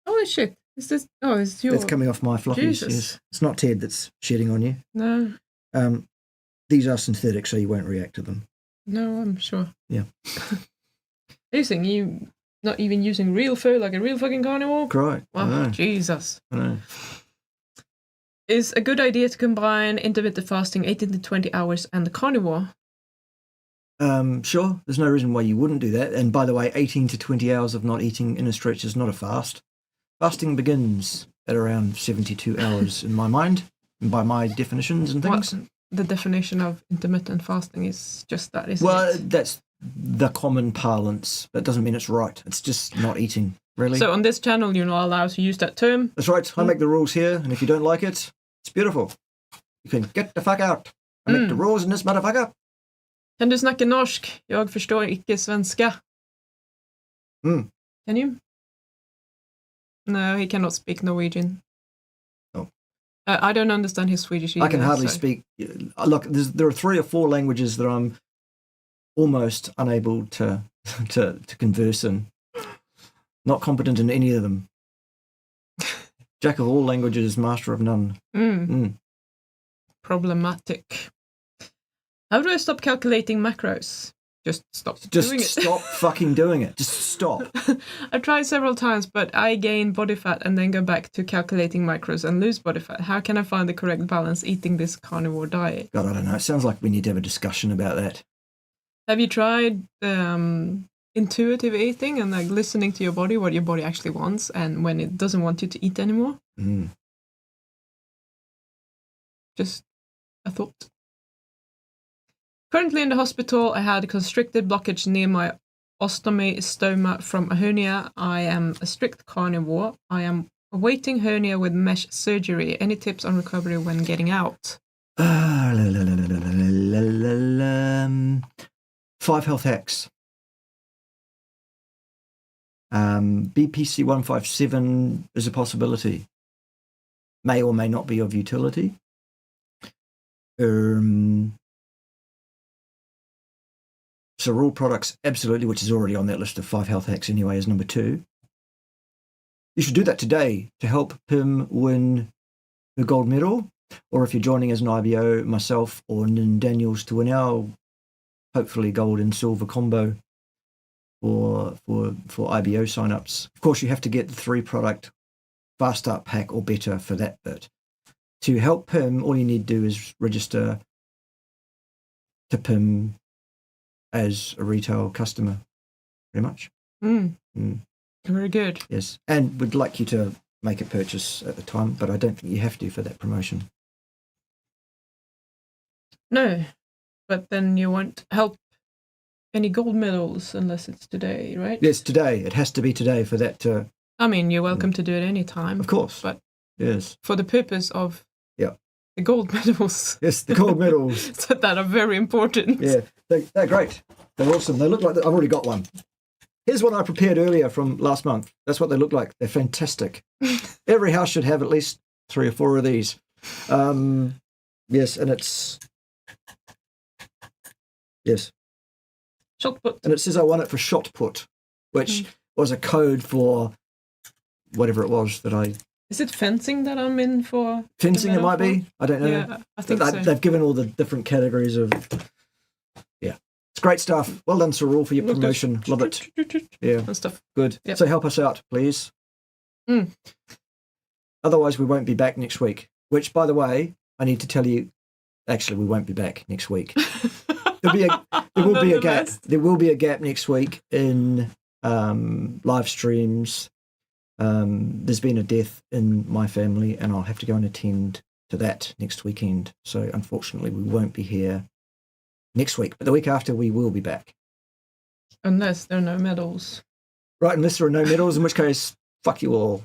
S1: Holy shit. Is this... Oh, it's your...
S2: That's coming off my floppies.
S1: Jesus.
S2: Yes. It's not Ted that's shedding on you.
S1: No.
S2: These are synthetic, so you won't react to them.
S1: No, I'm sure.
S2: Yeah.
S1: Using you... Not even using real fur like a real fucking carnivore?
S2: Right.
S1: Wow, Jesus.
S2: I know.
S1: Is a good idea to combine intermittent fasting 18 to 20 hours and the carnivore?
S2: Sure. There's no reason why you wouldn't do that. And by the way, 18 to 20 hours of not eating in a stretch is not a fast. Fasting begins at around 72 hours in my mind, and by my definitions and things.
S1: What the definition of intermittent fasting is just that, isn't
S2: Well,
S1: it?
S2: that's the common parlance. That doesn't mean it's right. It's just not eating, really.
S1: So on this channel, you're not allowed to use that term?
S2: That's right. I make the rules here, and if you don't like it, it's beautiful. You can get the fuck out. I make the rules in this motherfucker.
S1: Kan du snacka norsk? Jag förstår inte svenska. Can you? No, he cannot speak Norwegian.
S2: Oh.
S1: I don't understand his Swedish either.
S2: I can hardly speak. Look, there are 3 or 4 languages that I'm almost unable to converse in. Not competent in any of them. Jack of all languages, master of none.
S1: Problematic. How do I stop calculating macros? Just stop doing it.
S2: Just stop fucking doing it. Just stop.
S1: I've tried several times, but I gain body fat and then go back to calculating macros and lose body fat. How can I find the correct balance eating this carnivore diet?
S2: God, I don't know. It sounds like we need to have a discussion about that.
S1: Have you tried intuitive eating and like listening to your body, what your body actually wants, and when it doesn't want you to eat anymore? Just a thought. Currently in the hospital, I had a constricted blockage near my ostomy stoma from a hernia. I am a strict carnivore. I am awaiting hernia with mesh surgery. Any tips on recovery when getting out?
S2: 5 health hacks. BPC 157 is a possibility. May or may not be of utility. Cerule products, absolutely, which is already on that list of 5 health hacks anyway, is number 2. You should do that today to help Pim win the gold medal, or if you're joining as an IBO, myself or Nin Daniels to win our hopefully gold and silver combo for IBO signups. Of course, you have to get the 3 product fast start pack or better for that bit. To help Pim, all you need to do is register to Pim as a retail customer, pretty much.
S1: Very good.
S2: Yes, and we'd like you to make a purchase at the time, but I don't think you have to for that promotion.
S1: No, but then you won't help any gold medals unless it's today, right?
S2: Yes, today. It has to be today for that to...
S1: I mean, you're welcome to do it any time.
S2: Of course.
S1: But
S2: yes,
S1: for the purpose of
S2: yeah,
S1: the gold medals.
S2: Yes, the gold medals.
S1: That are very important.
S2: Yeah, they're great. They're awesome. They look like... I've already got one. Here's one I prepared earlier from last month. That's what they look like. They're fantastic. Every house should have at least 3 or 4 of these. Yes, and it's... Yes.
S1: Shot put.
S2: And it says I won it for shot put, which was a code for whatever it was that I...
S1: Is it fencing that I'm in for?
S2: Fencing it might be. I don't know.
S1: Yeah, I think so.
S2: They've given all the different categories of... Yeah. It's great stuff. Well done, Cerule, for your promotion. Love it. Yeah.
S1: And stuff.
S2: Good.
S1: Yep.
S2: So help us out, please.
S1: Mm.
S2: Otherwise, we won't be back next week. Which, by the way, I need to tell you, actually, we won't be back next week. There will be a gap. There will be a gap next week in live streams. There's been a death in my family, and I'll have to go and attend to that next weekend. So, unfortunately, we won't be here next week. But the week after, we will be back.
S1: Unless there are no medals.
S2: Right, unless there are no medals, in which case, fuck you all.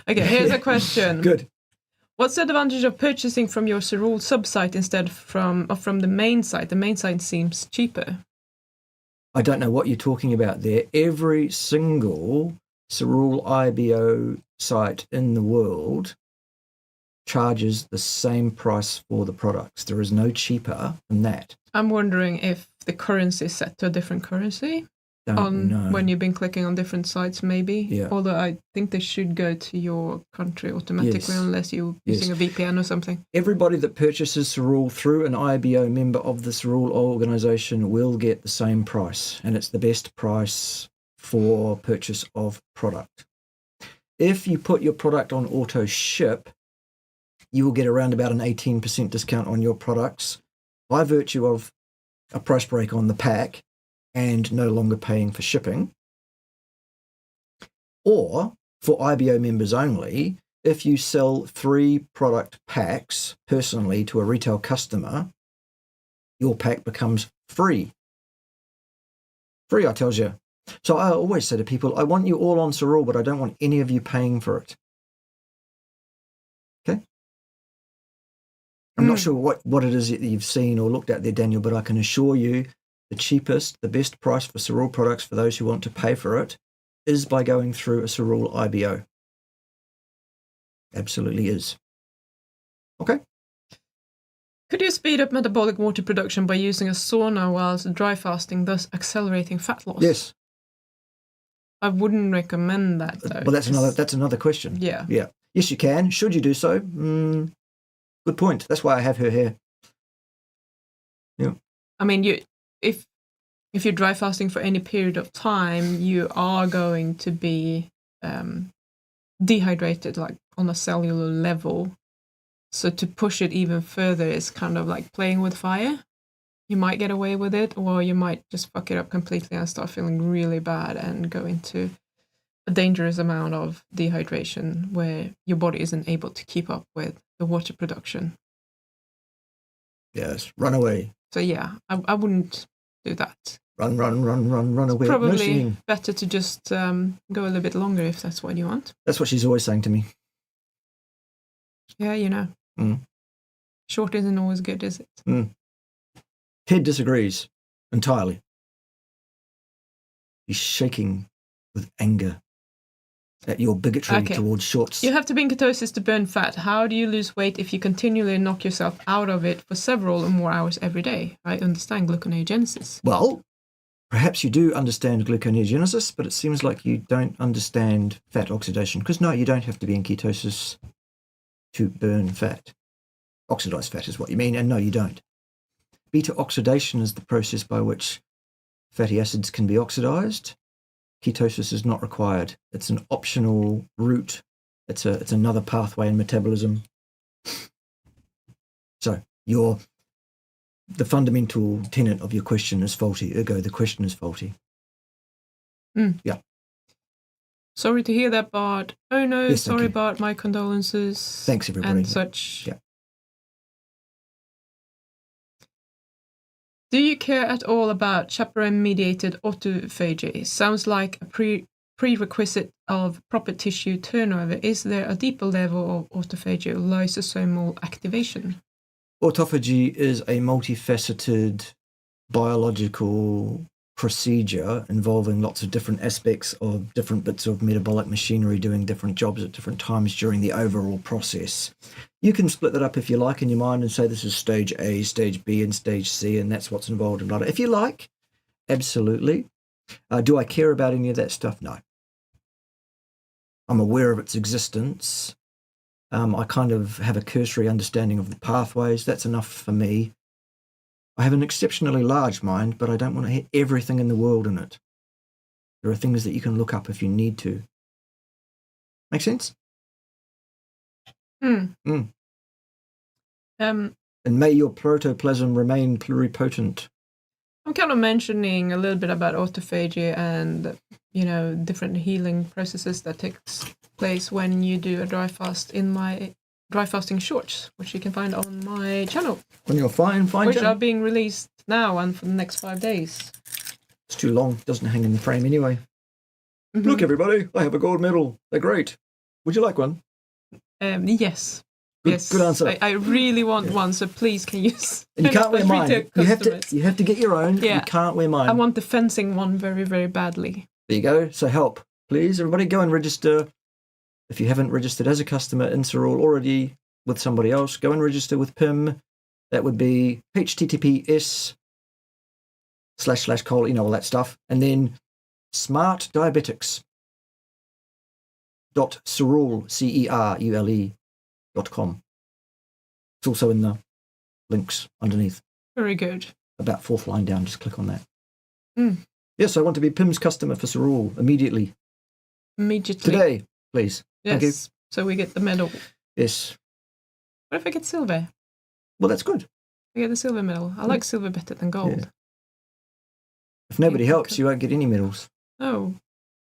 S1: Okay, here's a question.
S2: Good.
S1: What's the advantage of purchasing from your Cerule sub-site instead from the main site? The main site seems cheaper.
S2: I don't know what you're talking about there. Every single Cerule IBO site in the world charges the same price for the products. There is no cheaper than that.
S1: I'm wondering if the currency is set to a different currency
S2: Don't know.
S1: when you've been clicking on different sites, maybe.
S2: Yeah.
S1: Although I think they should go to your country automatically unless you're using a VPN or something.
S2: Everybody that purchases Cerule through an IBO member of the Cerule organization will get the same price, and it's the best price for purchase of product. If you put your product on auto ship, you will get around about an 18% discount on your products by virtue of a price break on the pack and no longer paying for shipping. Or, for IBO members only, if you sell 3 product packs personally to a retail customer, your pack becomes free. Free, I tells you. So I always say to people, I want you all on Cerule, but I don't want any of you paying for it. Okay? I'm not sure what it is that you've seen or looked at there, Daniel, but I can assure you the cheapest, the best price for Cerule products for those who want to pay for it is by going through a Cerule IBO. Absolutely is. Okay.
S1: Could you speed up metabolic water production by using a sauna whilst dry fasting, thus accelerating fat loss?
S2: Yes.
S1: I wouldn't recommend that, though.
S2: Well, that's another question.
S1: Yeah.
S2: Yeah. Yes, you can. Should you do so? Good point. That's why I have her here. Yeah.
S1: I mean, if you're dry fasting for any period of time, you are going to be dehydrated, like on a cellular level. So to push it even further is kind of like playing with fire. You might get away with it, or you might just fuck it up completely and start feeling really bad and go into a dangerous amount of dehydration where your body isn't able to keep up with the water production.
S2: Yes, run away.
S1: So yeah, I wouldn't do that.
S2: Run away.
S1: Probably
S2: No singing.
S1: better to just go a little bit longer if that's what you want.
S2: That's what she's always saying to me.
S1: Yeah, you know. Short isn't always good, is it?
S2: Ted disagrees entirely. He's shaking with anger at your bigotry towards shorts.
S1: You have to be in ketosis to burn fat. How do you lose weight if you continually knock yourself out of it for several or more hours every day? I understand gluconeogenesis.
S2: Well, perhaps you do understand gluconeogenesis, but it seems like you don't understand fat oxidation. Because no, you don't have to be in ketosis to burn fat. Oxidized fat is what you mean, and no, you don't. Beta oxidation is the process by which fatty acids can be oxidized. Ketosis is not required. It's an optional route. It's another pathway in metabolism. So the fundamental tenet of your question is faulty. Ergo, the question is faulty. Yeah.
S1: Sorry to hear that, Bart. Oh no,
S2: Yes,
S1: sorry, Bart. My condolences.
S2: Thanks, everybody.
S1: And such.
S2: Yeah.
S1: Do you care at all about chaperone-mediated autophagy? Sounds like a prerequisite of proper tissue turnover. Is there a deeper level of autophagy or lysosomal activation?
S2: Autophagy is a multifaceted biological procedure involving lots of different aspects of different bits of metabolic machinery doing different jobs at different times during the overall process. You can split that up if you like in your mind and say this is stage A, stage B, and stage C, and that's what's involved in blah. If you like, absolutely. Do I care about any of that stuff? No. I'm aware of its existence. I kind of have a cursory understanding of the pathways. That's enough for me. I have an exceptionally large mind, but I don't want to hit everything in the world in it. There are things that you can look up if you need to. Make sense?
S1: Mm.
S2: Mm.
S1: Um,
S2: And may your protoplasm remain pluripotent.
S1: I'm kind of mentioning a little bit about autophagy and, different healing processes that takes place when you do a dry fast in my dry fasting shorts, which you can find on my channel.
S2: On your fine
S1: which
S2: channel.
S1: are being released now and for the next 5 days.
S2: It's too long. Doesn't hang in the frame anyway.
S1: Mm-hmm.
S2: Look, everybody, I have a gold medal. They're great. Would you like one?
S1: Yes.
S2: Good answer.
S1: I really want one, so please can you
S2: and you can't wear mine. You have to get your own.
S1: Yeah.
S2: You can't wear mine.
S1: I want the fencing one very, very badly.
S2: There you go. So help. Please, everybody, go and register. If you haven't registered as a customer in Cerule already with somebody else, go and register with PIM. That would be https:// all that stuff. And then smartdiabetics.cerule.com. It's also in the links underneath.
S1: Very good.
S2: About fourth line down, just click on that.
S1: Mm.
S2: Yes, I want to be PIM's customer for Cerule immediately. Today, please.
S1: Yes.
S2: Thank you.
S1: So we get the medal.
S2: Yes.
S1: What if I get silver?
S2: Well, that's good.
S1: I get the silver medal. I like silver better than gold.
S2: Yeah. If nobody helps, you won't get any medals.
S1: Oh.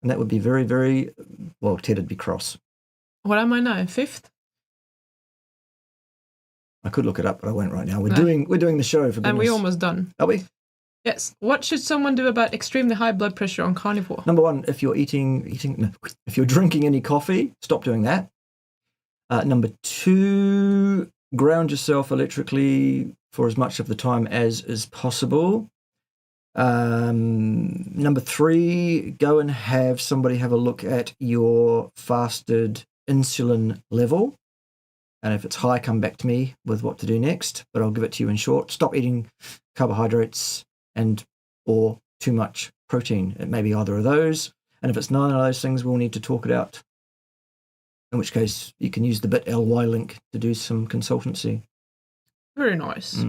S2: And that would be very, very, well, Ted would be cross.
S1: What am I now? 5th?
S2: I could look it up, but I won't right now. We're doing the show for goodness.
S1: And we're almost done.
S2: Are we?
S1: Yes. What should someone do about extremely high blood pressure on carnivore?
S2: Number one, if you're if you're drinking any coffee, stop doing that. Number two, ground yourself electrically for as much of the time as is possible. Number three, go and have somebody have a look at your fasted insulin level. And if it's high, come back to me with what to do next, but I'll give it to you in short. Stop eating carbohydrates or too much protein. It may be either of those. And if it's none of those things, we'll need to talk it out. In which case, you can use the bit.ly link to do some consultancy.
S1: Very nice.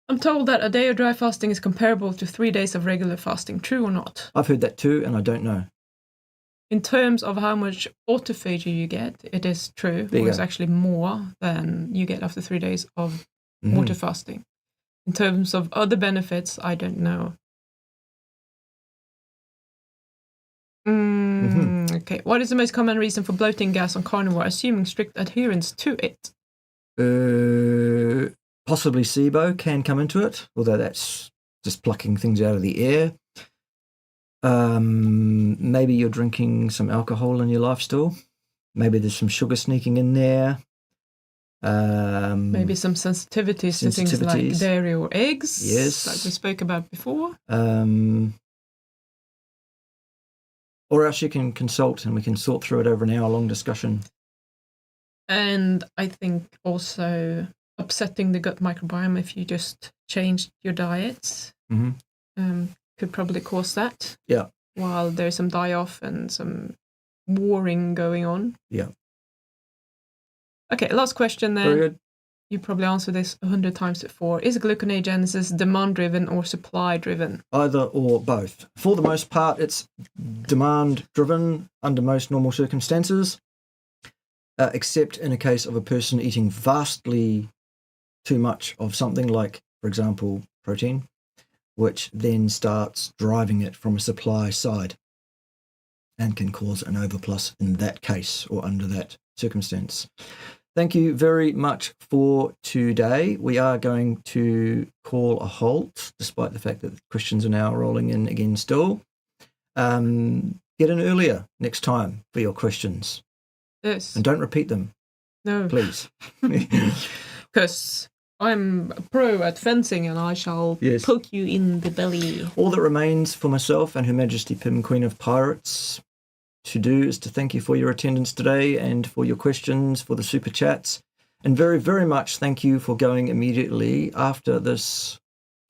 S1: I'm told that a day of dry fasting is comparable to 3 days of regular fasting. True or not?
S2: I've heard that too, and I don't know.
S1: In terms of how much autophagy you get, it is true. It's actually more than you get after 3 days of water fasting. In terms of other benefits, I don't know. Okay. What is the most common reason for bloating gas on carnivore, assuming strict adherence to it?
S2: Possibly SIBO can come into it, although that's just plucking things out of the air. Maybe you're drinking some alcohol in your life still. Maybe there's some sugar sneaking in there.
S1: Maybe some sensitivities to things like dairy or eggs.
S2: Yes.
S1: Like we spoke about before.
S2: Or else you can consult and we can sort through it over an hour-long discussion.
S1: And I think also upsetting the gut microbiome if you just changed your diet could probably cause that.
S2: Yeah.
S1: While there's some die-off and some warring going on.
S2: Yeah.
S1: Okay, last question then.
S2: Very good.
S1: You probably answered this 100 times before. Is gluconeogenesis demand-driven or supply-driven?
S2: Either or both. For the most part, it's demand-driven under most normal circumstances, except in a case of a person eating vastly too much of something like, for example, protein, which then starts driving it from a supply side and can cause an overplus in that case or under that circumstance. Thank you very much for today. We are going to call a halt, despite the fact that the questions are now rolling in again still. Get in earlier next time for your questions.
S1: Yes.
S2: And don't repeat them.
S1: No.
S2: Please.
S1: Because I'm a pro at fencing, and I shall
S2: Yes.
S1: poke you in the belly.
S2: All that remains for myself and Her Majesty Pim, Queen of Pirates, to do is to thank you for your attendance today and for your questions, for the super chats, and very, very much thank you for going immediately after this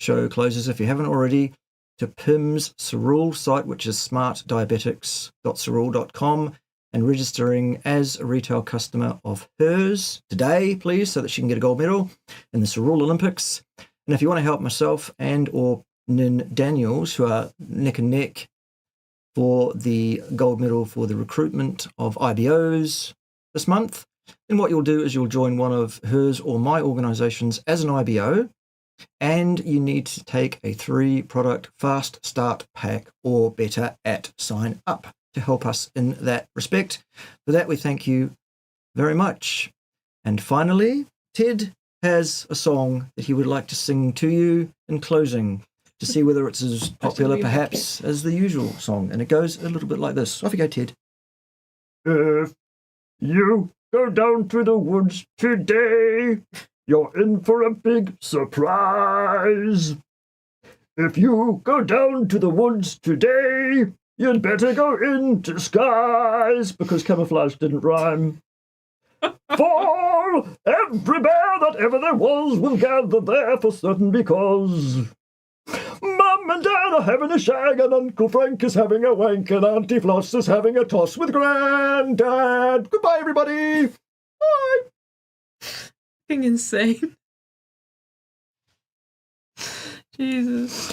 S2: show closes, if you haven't already, to Pim's Cerule site, which is smartdiabetics.cerule.com, and registering as a retail customer of hers today, please, so that she can get a gold medal in the Cerule Olympics. And if you want to help myself and or Nin Daniels, who are neck and neck for the gold medal for the recruitment of IBOs this month, then what you'll do is you'll join one of hers or my organisations as an IBO, and you need to take a 3-product fast start pack or better at sign up to help us in that respect. For that, we thank you very much. And finally, Ted has a song that he would like to sing to you in closing to see whether it's as popular perhaps as the usual song. And it goes a little bit like this. Off you go, Ted.
S3: If you go down to the woods today, you're in for a big surprise. If you go down to the woods today, you'd better go in disguise, because camouflage didn't rhyme. For every bear that ever there was will gather there for certain, because Mum and Dad are having a shag, and Uncle Frank is having a wank, and Auntie Floss is having a toss with Grandad. Goodbye, everybody. Bye.
S1: Fucking insane. Jesus.